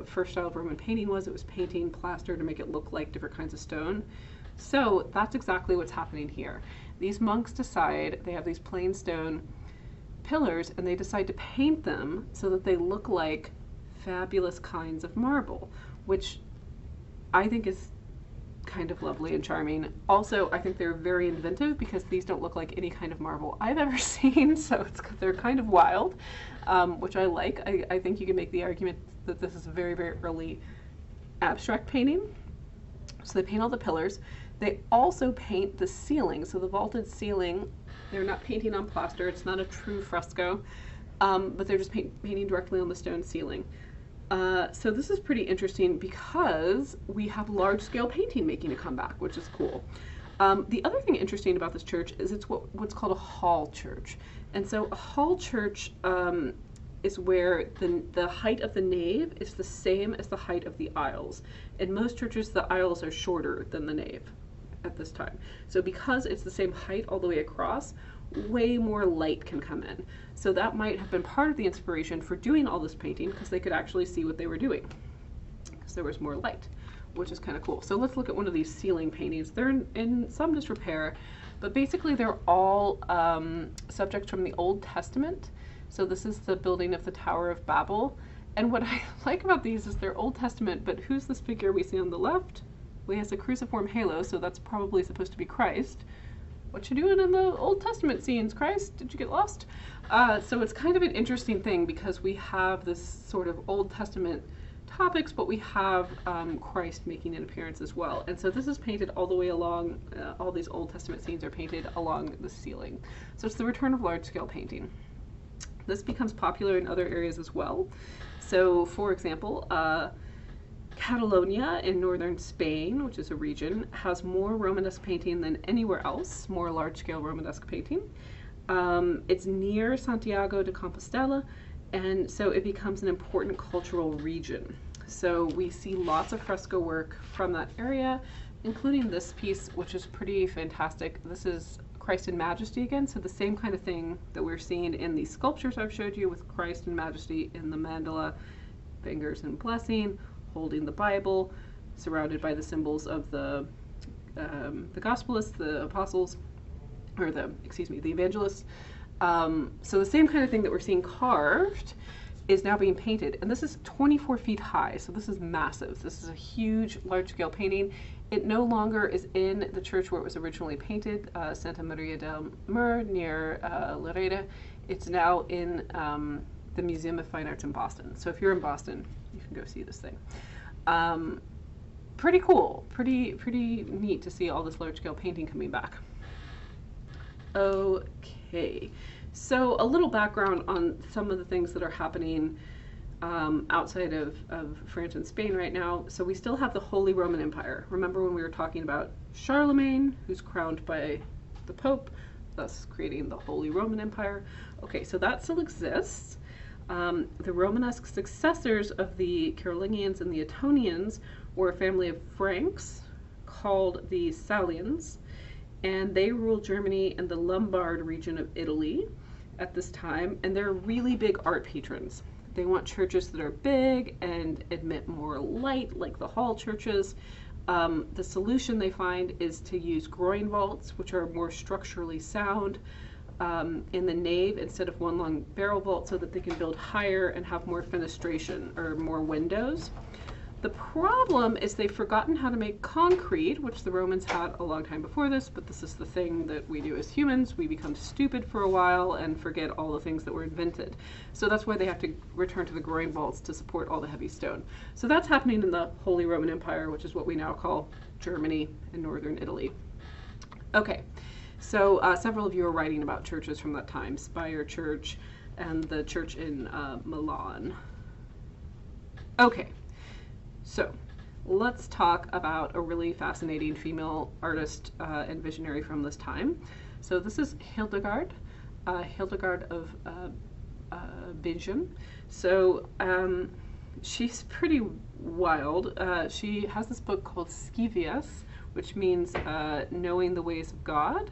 first style of Roman painting was. It was painting plaster to make it look like different kinds of stone. So that's exactly what's happening here. These monks decide, they have these plain stone pillars, and they decide to paint them so that they look like fabulous kinds of marble, which I think is kind of lovely and charming. Also, I think they're very inventive because these don't look like any kind of marble I've ever seen, so they're kind of wild, which I like. I think you can make the argument that this is a very, very early abstract painting. So they paint all the pillars. They also paint the ceiling, so the vaulted ceiling. They're not painting on plaster, it's not a true fresco, but they're just painting directly on the stone ceiling. So this is pretty interesting because we have large-scale painting making a comeback, which is cool. The other thing interesting about this church is it's what's called a hall church. And so a hall church is where the height of the nave is the same as the height of the aisles. In most churches, the aisles are shorter than the nave at this time. So because it's the same height all the way across, way more light can come in. So that might have been part of the inspiration for doing all this painting, because they could actually see what they were doing, because there was more light, which is kind of cool. So let's look at one of these ceiling paintings. They're in some disrepair, but basically they're all subjects from the Old Testament. So this is the building of the Tower of Babel. And what I like about these is they're Old Testament, but who's this figure we see on the left? Well, he has a cruciform halo, so that's probably supposed to be Christ. What you doing in the Old Testament scenes, Christ? Did you get lost? So it's kind of an interesting thing because we have this sort of Old Testament topics, but we have Christ making an appearance as well. And so this is painted all the way along, all these Old Testament scenes are painted along the ceiling. So it's the return of large-scale painting. This becomes popular in other areas as well. So for example, Catalonia in northern Spain, which is a region, has more Romanesque painting than anywhere else, more large-scale Romanesque painting. It's near Santiago de Compostela, and so it becomes an important cultural region. So we see lots of fresco work from that area, including this piece, which is pretty fantastic. This is Christ in Majesty again, so the same kind of thing that we're seeing in these sculptures I've showed you with Christ in Majesty in the mandala, fingers and blessing, holding the Bible, surrounded by the symbols of the Gospelists, the Apostles, or the Evangelists. So the same kind of thing that we're seeing carved is now being painted, and this is 24 feet high, so this is massive. This is a huge, large-scale painting. It no longer is in the church where it was originally painted, Santa Maria del Mur near Lereda. It's now in the Museum of Fine Arts in Boston. So if you're in Boston, you can go see this thing. Pretty cool, pretty neat to see all this large-scale painting coming back. Okay, so a little background on some of the things that are happening outside of France and Spain right now. So we still have the Holy Roman Empire. Remember when we were talking about Charlemagne, who's crowned by the Pope, thus creating the Holy Roman Empire? Okay, so that still exists. The Romanesque successors of the Carolingians and the Ettonians were a family of Franks called the Salians, and they ruled Germany and the Lombard region of Italy at this time, and they're really big art patrons. They want churches that are big and emit more light, like the hall churches. The solution they find is to use groin vaults, which are more structurally sound, in the nave instead of one long barrel vault, so that they can build higher and have more fenestration or more windows. The problem is they've forgotten how to make concrete, which the Romans had a long time before this, but this is the thing that we do as humans. We become stupid for a while and forget all the things that were invented. So that's why they have to return to the groin vaults to support all the heavy stone. So that's happening in the Holy Roman Empire, which is what we now call Germany and northern Italy. Okay, so several of you are writing about churches from that time, Spire Church and the church in Milan. Okay. So let's talk about a really fascinating female artist and visionary from this time. So this is Hildegard, Hildegard of Bingen. So she's pretty wild. She has this book called Scivias, which means knowing the ways of God.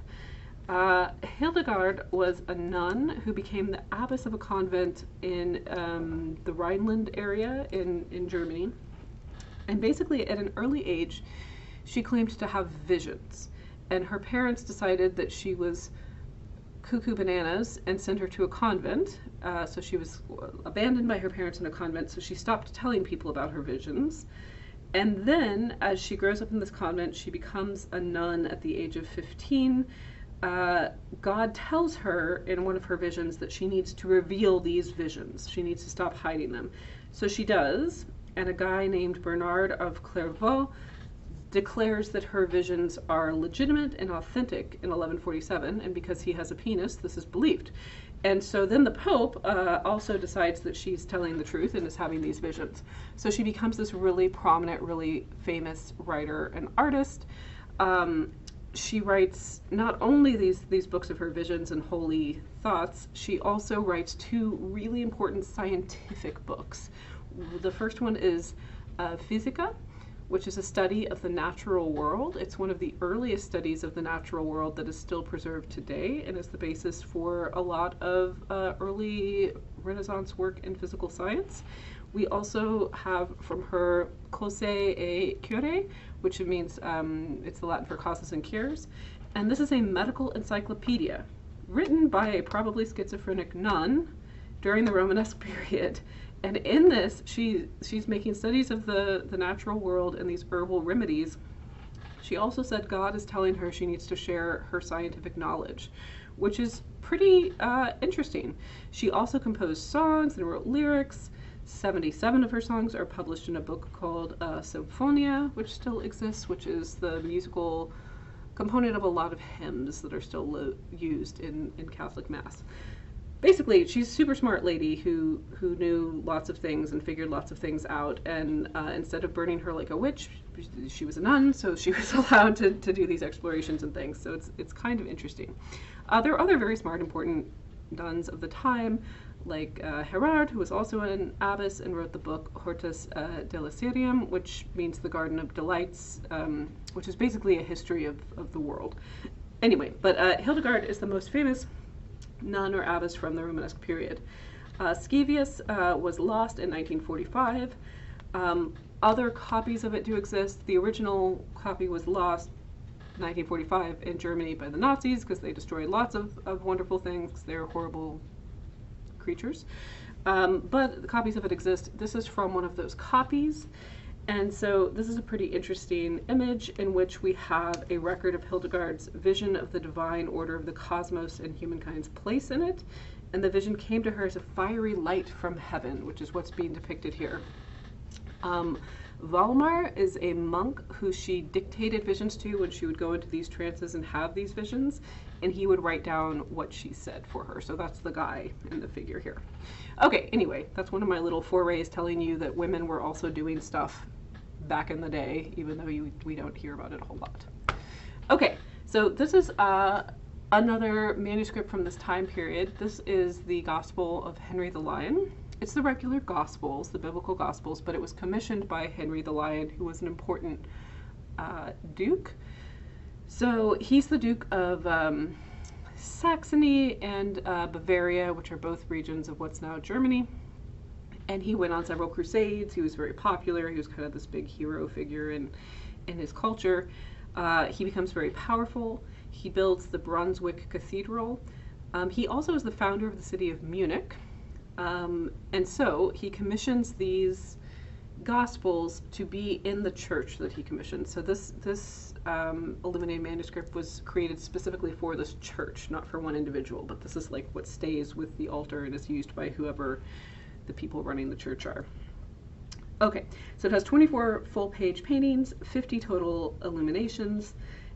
Hildegard was a nun who became the abbess of a convent in the Rhineland area in Germany. And basically, at an early age, she claimed to have visions. And her parents decided that she was cuckoo bananas and sent her to a convent. So she was abandoned by her parents in a convent, so she stopped telling people about her visions. And then, as she grows up in this convent, she becomes a nun at the age of 15. God tells her in one of her visions that she needs to reveal these visions. She needs to stop hiding them. So she does. And a guy named Bernard of Clairvaux declares that her visions are legitimate and authentic in 1147, and because he has a penis, this is believed. And so then the Pope also decides that she's telling the truth and is having these visions. So she becomes this really prominent, really famous writer and artist. She writes not only these books of her visions and holy thoughts, she also writes two really important scientific books. The first one is Physica, which is a study of the natural world. It's one of the earliest studies of the natural world that is still preserved today and is the basis for a lot of early Renaissance work in physical science. We also have from her Causae et Curae, which means it's the Latin for causes and cures. And this is a medical encyclopedia written by a probably schizophrenic nun during the Romanesque period. And in this, she's making studies of the natural world and these herbal remedies. She also said God is telling her she needs to share her scientific knowledge, which is pretty interesting. She also composed songs and wrote lyrics. 77 of her songs are published in a book called Symphonia, which still exists, which is the musical component of a lot of hymns that are still used in Catholic Mass. Basically, she's a super smart lady who knew lots of things and figured lots of things out, and instead of burning her like a witch, she was a nun, so she was allowed to do these explorations and things, so it's kind of interesting. There are other very smart, important nuns of the time, like Herard, who was also an abbess and wrote the book Hortus Delicerium, which means the Garden of Delights, which is basically a history of the world. Anyway, but Hildegard is the most famous nun or abbess from the Romanesque period. Scaevius was lost in 1945. Other copies of it do exist. The original copy was lost 1945 in Germany by the Nazis because they destroyed lots of wonderful things. They're horrible creatures. But the copies of it exist. This is from one of those copies. And so this is a pretty interesting image in which we have a record of Hildegard's vision of the divine order of the cosmos and humankind's place in it. And the vision came to her as a fiery light from heaven, which is what's being depicted here. Valmar is a monk who she dictated visions to when she would go into these trances and have these visions, and he would write down what she said for her. So that's the guy in the figure here. Okay, anyway, that's one of my little forays telling you that women were also doing stuff back in the day, even though we don't hear about it a whole lot. Okay, so this is another manuscript from this time period. This is the Gospel of Henry the Lion. It's the regular Gospels, the biblical Gospels, but it was commissioned by Henry the Lion, who was an important duke. So he's the Duke of Saxony and Bavaria, which are both regions of what's now Germany. And he went on several crusades. He was very popular. He was kind of this big hero figure in his culture. He becomes very powerful. He builds the Brunswick Cathedral. He also is the founder of the city of Munich. And so he commissions these Gospels to be in the church that he commissioned. So this illuminated manuscript was created specifically for this church, not for one individual, but this is like what stays with the altar and is used by whoever the people running the church are. Okay, so it has 24 full-page paintings, 50 total illuminations,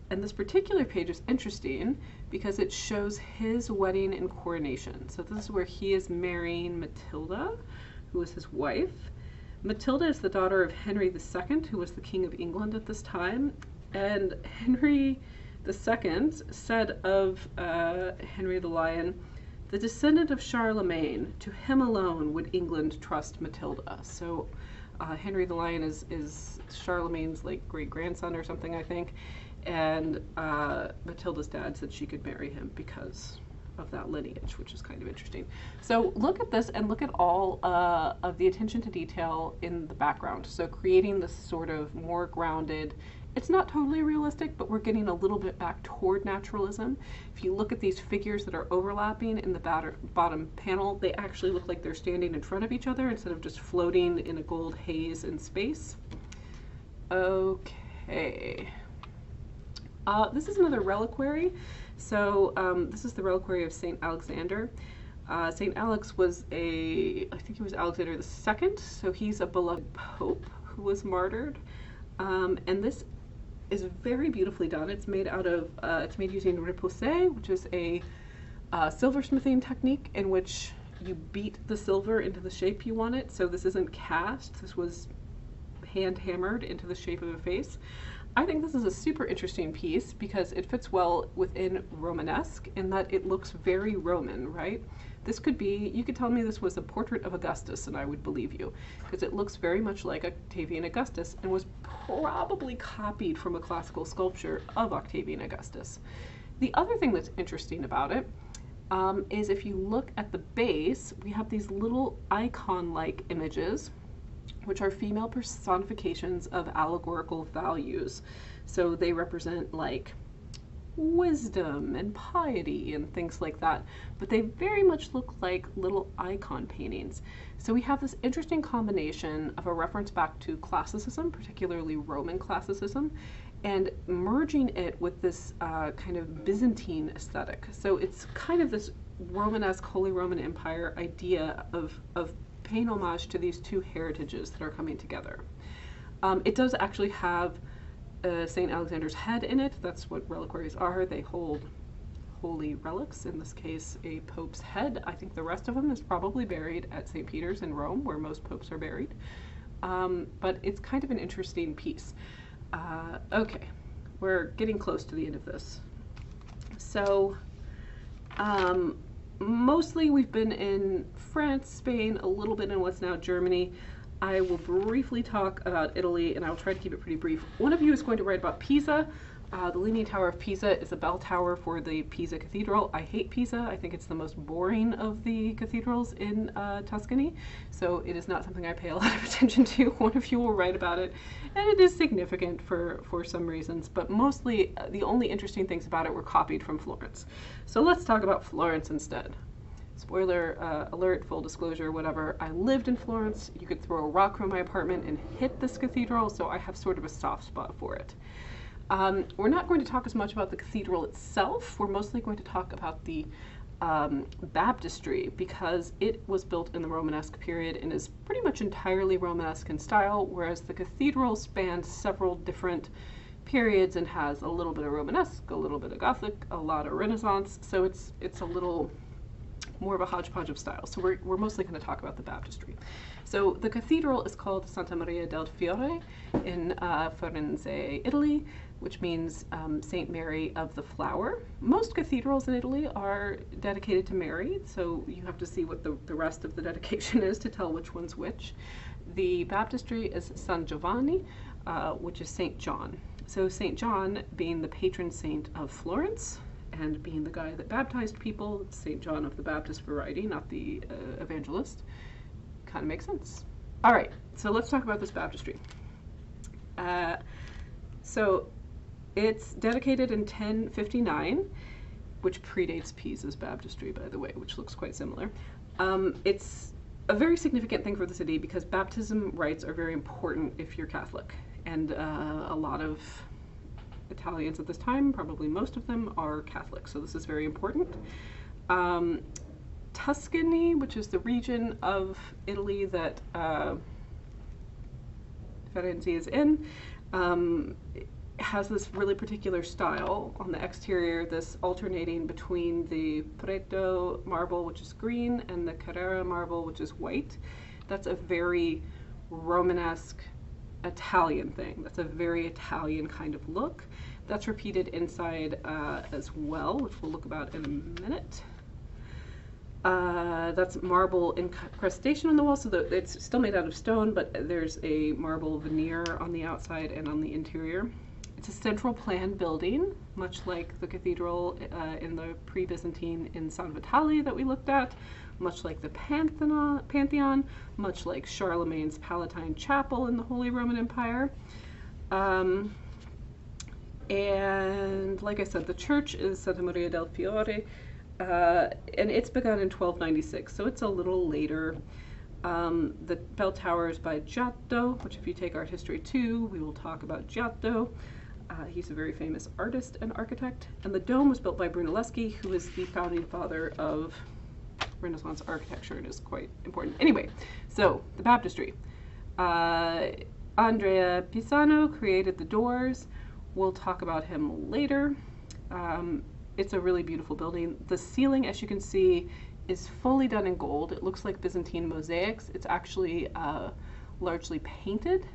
and this particular page is interesting because it shows his wedding and coronation. So this is where he is marrying Matilda, who is his wife. Matilda is the daughter of Henry II, who was the King of England at this time, and Henry II said of Henry the Lion, "The descendant of Charlemagne, to him alone would England trust Matilda." So Henry the Lion is Charlemagne's like great-grandson or something, I think, and Matilda's dad said she could marry him because of that lineage, which is kind of interesting. So look at this and look at all of the attention to detail in the background. So creating this sort of more grounded, it's not totally realistic, but we're getting a little bit back toward naturalism. If you look at these figures that are overlapping in the bottom panel, they actually look like they're standing in front of each other instead of just floating in a gold haze in space. Okay. This is another reliquary. So this is the reliquary of St. Alexander. St. Alex was I think he was Alexander II, so he's a beloved pope who was martyred. And this is very beautifully done. It's made out of, it's made using repoussé, which is a silversmithing technique in which you beat the silver into the shape you want it. So this isn't cast, this was hand hammered into the shape of a face. I think this is a super interesting piece because it fits well within Romanesque in that it looks very Roman, right? This could be, you could tell me this was a portrait of Augustus and I would believe you, because it looks very much like Octavian Augustus and was probably copied from a classical sculpture of Octavian Augustus. The other thing that's interesting about it is if you look at the base, we have these little icon-like images which are female personifications of allegorical values. So they represent like wisdom and piety and things like that, but they very much look like little icon paintings. So we have this interesting combination of a reference back to classicism, particularly Roman classicism, and merging it with this kind of Byzantine aesthetic. So it's kind of this Romanesque Holy Roman Empire idea of paying homage to these two heritages that are coming together. It does actually have St. Alexander's head in it. That's what reliquaries are. They hold holy relics, in this case a pope's head. I think the rest of them is probably buried at St. Peter's in Rome, where most popes are buried. But it's kind of an interesting piece. Okay, we're getting close to the end of this. So mostly we've been in France, Spain, a little bit in what's now Germany. I will briefly talk about Italy, and I'll try to keep it pretty brief. One of you is going to write about Pisa. The Leaning Tower of Pisa is a bell tower for the Pisa Cathedral. I hate Pisa. I think it's the most boring of the cathedrals in Tuscany, so it is not something I pay a lot of attention to. One of you will write about it, and it is significant for some reasons, but mostly the only interesting things about it were copied from Florence. So let's talk about Florence instead. Spoiler alert, full disclosure, whatever. I lived in Florence. You could throw a rock from my apartment and hit this cathedral, so I have sort of a soft spot for it. We're not going to talk as much about the cathedral itself. We're mostly going to talk about the baptistry, because it was built in the Romanesque period and is pretty much entirely Romanesque in style, whereas the cathedral spans several different periods and has a little bit of Romanesque, a little bit of Gothic, a lot of Renaissance, so it's a little more of a hodgepodge of styles. So we're mostly going to talk about the baptistry. So the cathedral is called Santa Maria del Fiore in Firenze, Italy, which means Saint Mary of the Flower. Most cathedrals in Italy are dedicated to Mary, so you have to see what the rest of the dedication is to tell which one's which. The baptistry is San Giovanni, which is Saint John. So Saint John being the patron saint of Florence, and being the guy that baptized people, it's St. John of the Baptist variety, not the evangelist. Kind of makes sense. All right, so let's talk about this baptistry. So it's dedicated in 1059, which predates Pisa's baptistry, by the way, which looks quite similar. It's a very significant thing for the city because baptism rites are very important if you're Catholic, and a lot of Italians at this time, probably most of them, are Catholic, so this is very important. Tuscany, which is the region of Italy that Firenze is in, has this really particular style on the exterior, this alternating between the Prato marble, which is green, and the Carrara marble, which is white. That's a very Romanesque Italian thing. That's a very Italian kind of look. That's repeated inside as well, which we'll look about in a minute. That's marble incrustation on the wall, so it's still made out of stone, but there's a marble veneer on the outside and on the interior. It's a central plan building, much like the cathedral in the pre-Byzantine in San Vitale that we looked at, much like the Pantheon, much like Charlemagne's Palatine Chapel in the Holy Roman Empire. And like I said, the church is Santa Maria del Fiore, and it's begun in 1296, so it's a little later. The bell tower is by Giotto, which if you take art history 2, we will talk about Giotto. He's a very famous artist and architect. And the dome was built by Brunelleschi, who is the founding father of Renaissance architecture and is quite important. Anyway, so the baptistry. Andrea Pisano created the doors. We'll talk about him later. It's a really beautiful building. The ceiling, as you can see, is fully done in gold. It looks like Byzantine mosaics. It's actually largely painted.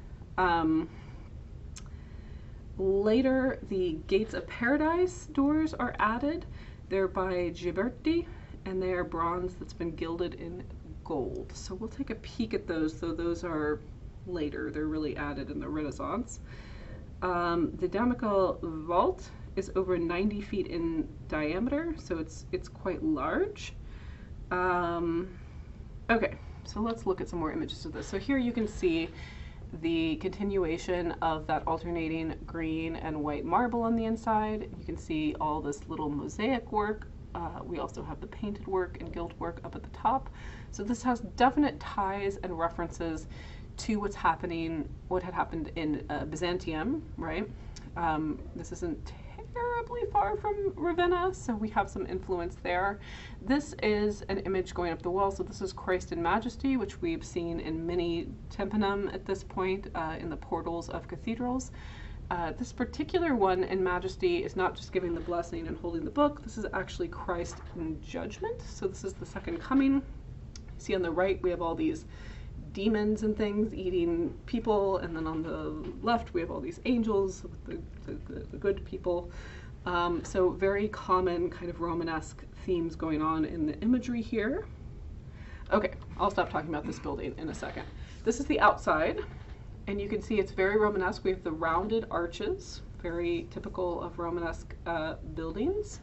Later, the Gates of Paradise doors are added. They're by Ghiberti, and they are bronze that's been gilded in gold. So we'll take a peek at those, though those are later. They're really added in the Renaissance. The Damical vault is over 90 feet in diameter, so it's quite large. Okay, so let's look at some more images of this. So here you can see the continuation of that alternating green and white marble on the inside. You can see all this little mosaic work. We also have the painted work and gilt work up at the top. So this has definite ties and references to what had happened in Byzantium, right? This isn't terribly far from Ravenna, so we have some influence there. This is an image going up the wall, so this is Christ in Majesty, which we've seen in many tympanum at this point in the portals of cathedrals. This particular one in Majesty is not just giving the blessing and holding the book, this is actually Christ in judgment, so this is the second coming. See on the right we have all these demons and things eating people, and then on the left we have all these angels, the good people. So very common kind of Romanesque themes going on in the imagery here. Okay, I'll stop talking about this building in a second. This is the outside, and you can see it's very Romanesque. We have the rounded arches, very typical of Romanesque buildings.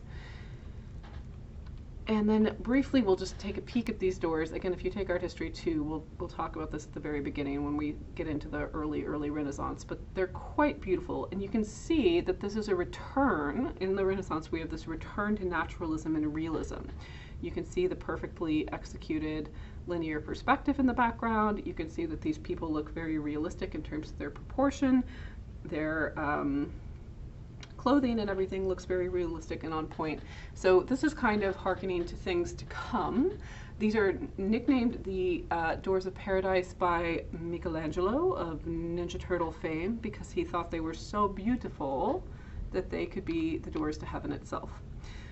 And then briefly, we'll just take a peek at these doors. Again, if you take art history 2, we'll talk about this at the very beginning when we get into the early Renaissance, but they're quite beautiful. And you can see that this is a return. In the Renaissance, we have this return to naturalism and realism. You can see the perfectly executed linear perspective in the background. You can see that these people look very realistic in terms of their proportion. Their clothing and everything looks very realistic and on point. So this is kind of hearkening to things to come. These are nicknamed the Doors of Paradise by Michelangelo of Ninja Turtle fame because he thought they were so beautiful that they could be the doors to heaven itself.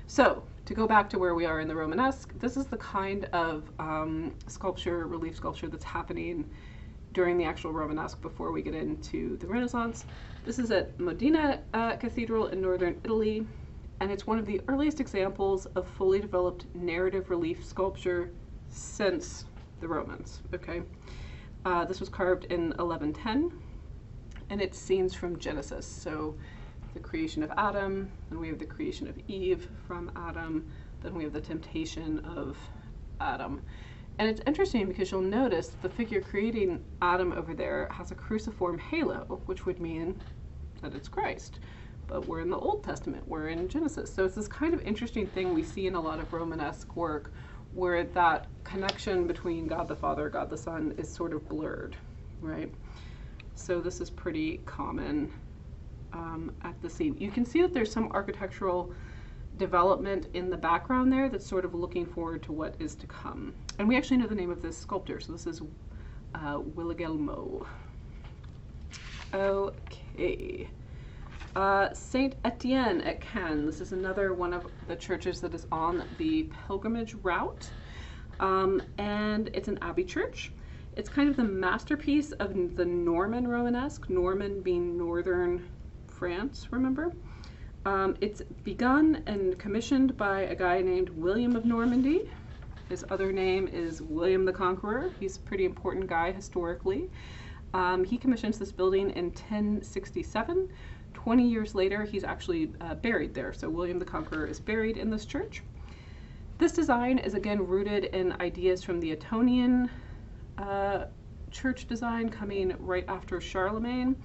So to go back to where we are in the Romanesque, this is the kind of sculpture, relief sculpture that's happening during the actual Romanesque before we get into the Renaissance. This is at Modena Cathedral in northern Italy, and it's one of the earliest examples of fully developed narrative relief sculpture since the Romans, okay? This was carved in 1110, and it's scenes from Genesis. So the creation of Adam, then we have the creation of Eve from Adam, then we have the temptation of Adam. And it's interesting because you'll notice the figure creating Adam over there has a cruciform halo, which would mean that it's Christ. But we're in the Old Testament, we're in Genesis. So it's this kind of interesting thing we see in a lot of Romanesque work where that connection between God the Father, God the Son is sort of blurred, right? So this is pretty common at the scene. You can see that there's some architectural development in the background there that's sort of looking forward to what is to come. And we actually know the name of this sculptor, so this is Willigelmo. Okay. Saint Etienne at Cannes. This is another one of the churches that is on the pilgrimage route. And it's an abbey church. It's kind of the masterpiece of the Norman Romanesque, Norman being northern France, remember? It's begun and commissioned by a guy named William of Normandy. His other name is William the Conqueror. He's a pretty important guy historically. He commissions this building in 1067. 20 years later, he's actually buried there. So William the Conqueror is buried in this church. This design is again rooted in ideas from the Etonian church design coming right after Charlemagne.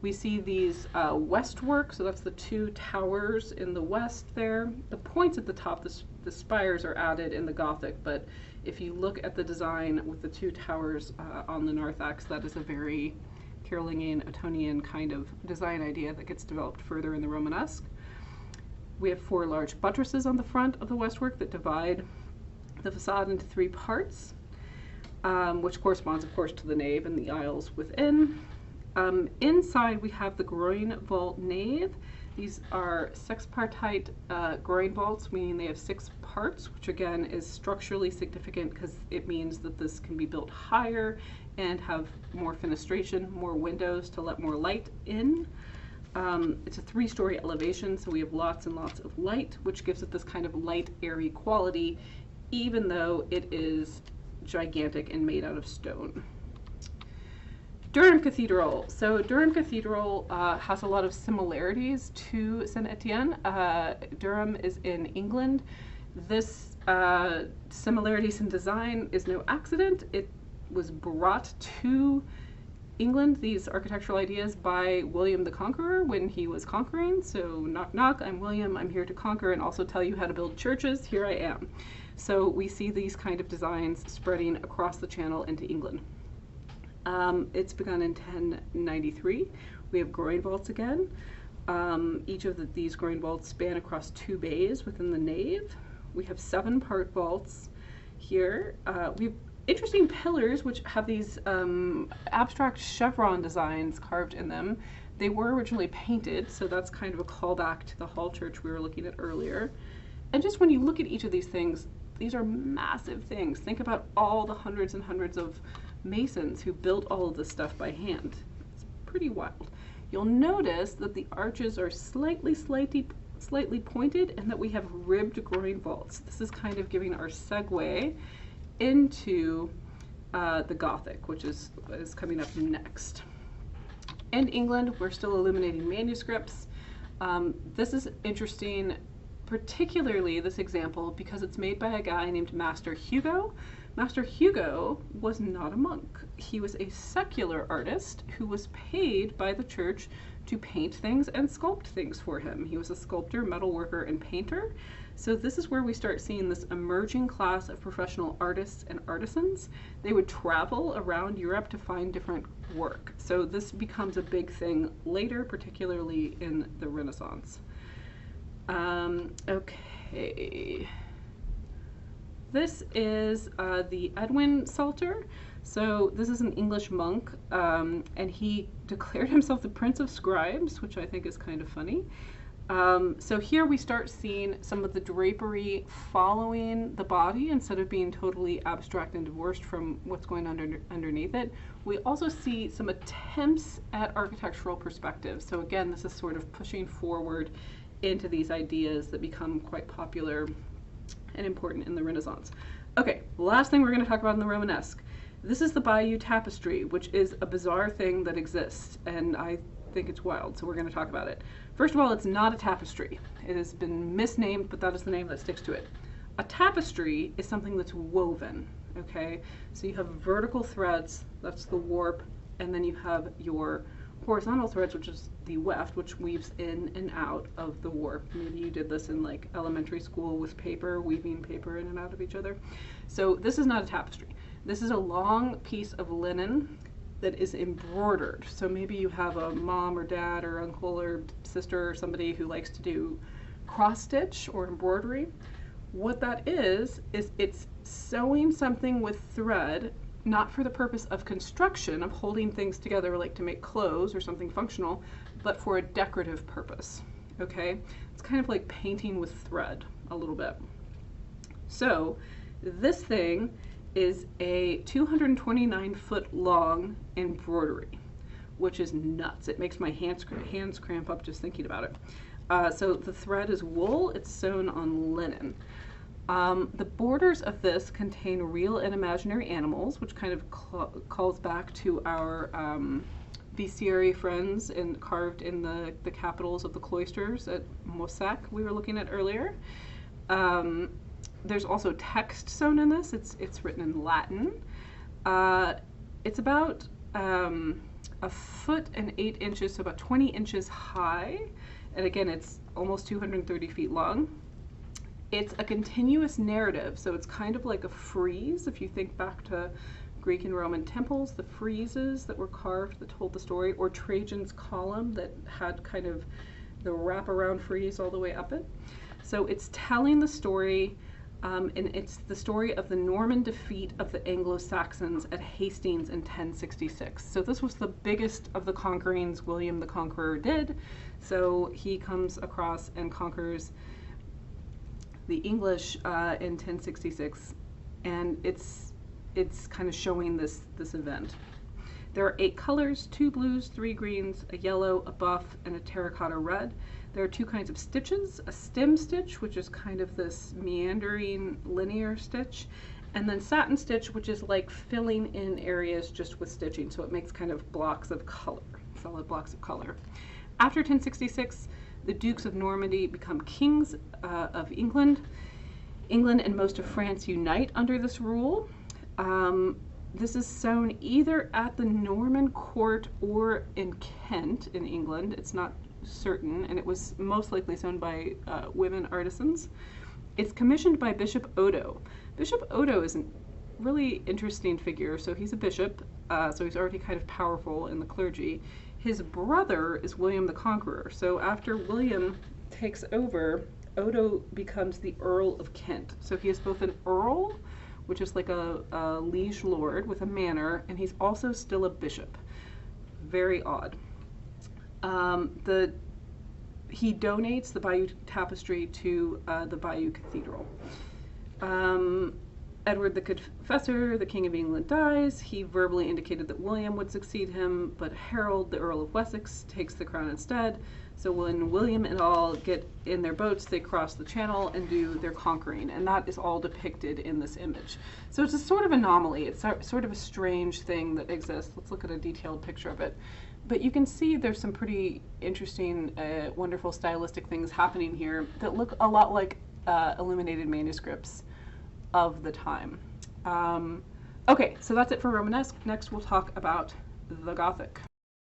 We see these westwork, so that's the two towers in the west there. The points at the top, the spires are added in the Gothic, but if you look at the design with the two towers on the north axe, that is a very Carolingian, Etonian kind of design idea that gets developed further in the Romanesque. We have 4 large buttresses on the front of the westwork that divide the facade into 3 parts, which corresponds, of course, to the nave and the aisles within. Inside we have the groin vault nave. These are sexpartite groin vaults, meaning they have 6 parts, which again is structurally significant because it means that this can be built higher and have more fenestration, more windows to let more light in. It's a 3-story elevation, so we have lots and lots of light, which gives it this kind of light, airy quality, even though it is gigantic and made out of stone. Durham Cathedral. So Durham Cathedral has a lot of similarities to Saint Etienne. Durham is in England. This similarities in design is no accident. It was brought to England, these architectural ideas, by William the Conqueror when he was conquering. So knock knock, I'm William, I'm here to conquer and also tell you how to build churches. Here I am. So we see these kind of designs spreading across the channel into England. It's begun in 1093. We have groin vaults again. Each of these groin vaults span across 2 bays within the nave. We have 7 part vaults here. We have interesting pillars which have these abstract chevron designs carved in them. They were originally painted, so that's kind of a callback to the hall church we were looking at earlier. And just when you look at each of these things, these are massive things. Think about all the hundreds and hundreds of masons who built all of this stuff by hand. It's pretty wild. You'll notice that the arches are slightly pointed and that we have ribbed groin vaults. This is kind of giving our segue into the Gothic, which is coming up next. In England, we're still illuminating manuscripts. This is interesting, particularly this example, because it's made by a guy named Master Hugo. Master Hugo was not a monk. He was a secular artist who was paid by the church to paint things and sculpt things for him. He was a sculptor, metalworker, and painter. So this is where we start seeing this emerging class of professional artists and artisans. They would travel around Europe to find different work. So this becomes a big thing later, particularly in the Renaissance. Okay. This is the Edwin Psalter. So this is an English monk, and he declared himself the Prince of Scribes, which I think is kind of funny. So here we start seeing some of the drapery following the body instead of being totally abstract and divorced from what's going on underneath it. We also see some attempts at architectural perspective. So again, this is sort of pushing forward into these ideas that become quite popular and important in the Renaissance. Okay, last thing we're going to talk about in the Romanesque. This is the Bayeux Tapestry, which is a bizarre thing that exists, and I think it's wild, so we're going to talk about it. First of all, it's not a tapestry. It has been misnamed, but that is the name that sticks to it. A tapestry is something that's woven, okay? So you have vertical threads, that's the warp, and then you have your horizontal threads, which is the weft, which weaves in and out of the warp. Maybe you did this in like elementary school with paper, weaving paper in and out of each other. So this is not a tapestry. This is a long piece of linen that is embroidered. So maybe you have a mom or dad or uncle or sister or somebody who likes to do cross stitch or embroidery. What that is it's sewing something with thread, not for the purpose of construction, of holding things together like to make clothes or something functional, but for a decorative purpose, okay? It's kind of like painting with thread a little bit. So this thing is a 229-foot long embroidery, which is nuts. It makes my hands cramp up just thinking about it. So the thread is wool, it's sewn on linen. The borders of this contain real and imaginary animals, which kind of calls back to our bestiary friends carved in the capitals of the cloisters at Wasak we were looking at earlier. There's also text sewn in this. It's written in Latin. It's about a foot and 8 inches, so about 20 inches high. And again, it's almost 230 feet long. It's a continuous narrative, so it's kind of like a frieze. If you think back to Greek and Roman temples, the friezes that were carved that told the story, or Trajan's column that had kind of the wraparound frieze all the way up it. So it's telling the story, and it's the story of the Norman defeat of the Anglo-Saxons at Hastings in 1066. So this was the biggest of the conquerings William the Conqueror did. So he comes across and conquers the English in 1066, and it's kind of showing this event. There are 8 colors, 2 blues, 3 greens, a yellow, a buff, and a terracotta red. There are 2 kinds of stitches, a stem stitch, which is kind of this meandering linear stitch, and then satin stitch, which is like filling in areas just with stitching, so it makes kind of blocks of color, solid blocks of color. After 1066, the Dukes of Normandy become kings of England. England and most of France unite under this rule. This is sewn either at the Norman court or in Kent in England. It's not certain, and it was most likely sewn by women artisans. It's commissioned by Bishop Odo. Bishop Odo is a really interesting figure. So he's a bishop, so he's already kind of powerful in the clergy. His brother is William the Conqueror. So after William takes over, Odo becomes the Earl of Kent. So he is both an earl, which is like a liege lord with a manor, and he's also still a bishop. Very odd. He donates the Bayeux Tapestry to the Bayeux Cathedral. Edward the Confessor, the King of England, dies. He verbally indicated that William would succeed him, but Harold, the Earl of Wessex, takes the crown instead. So when William and all get in their boats, they cross the channel and do their conquering, and that is all depicted in this image. So it's a sort of anomaly. It's sort of a strange thing that exists. Let's look at a detailed picture of it. But you can see there's some pretty interesting, wonderful stylistic things happening here that look a lot like illuminated manuscripts of the time. Okay, so that's it for Romanesque. Next we'll talk about the Gothic.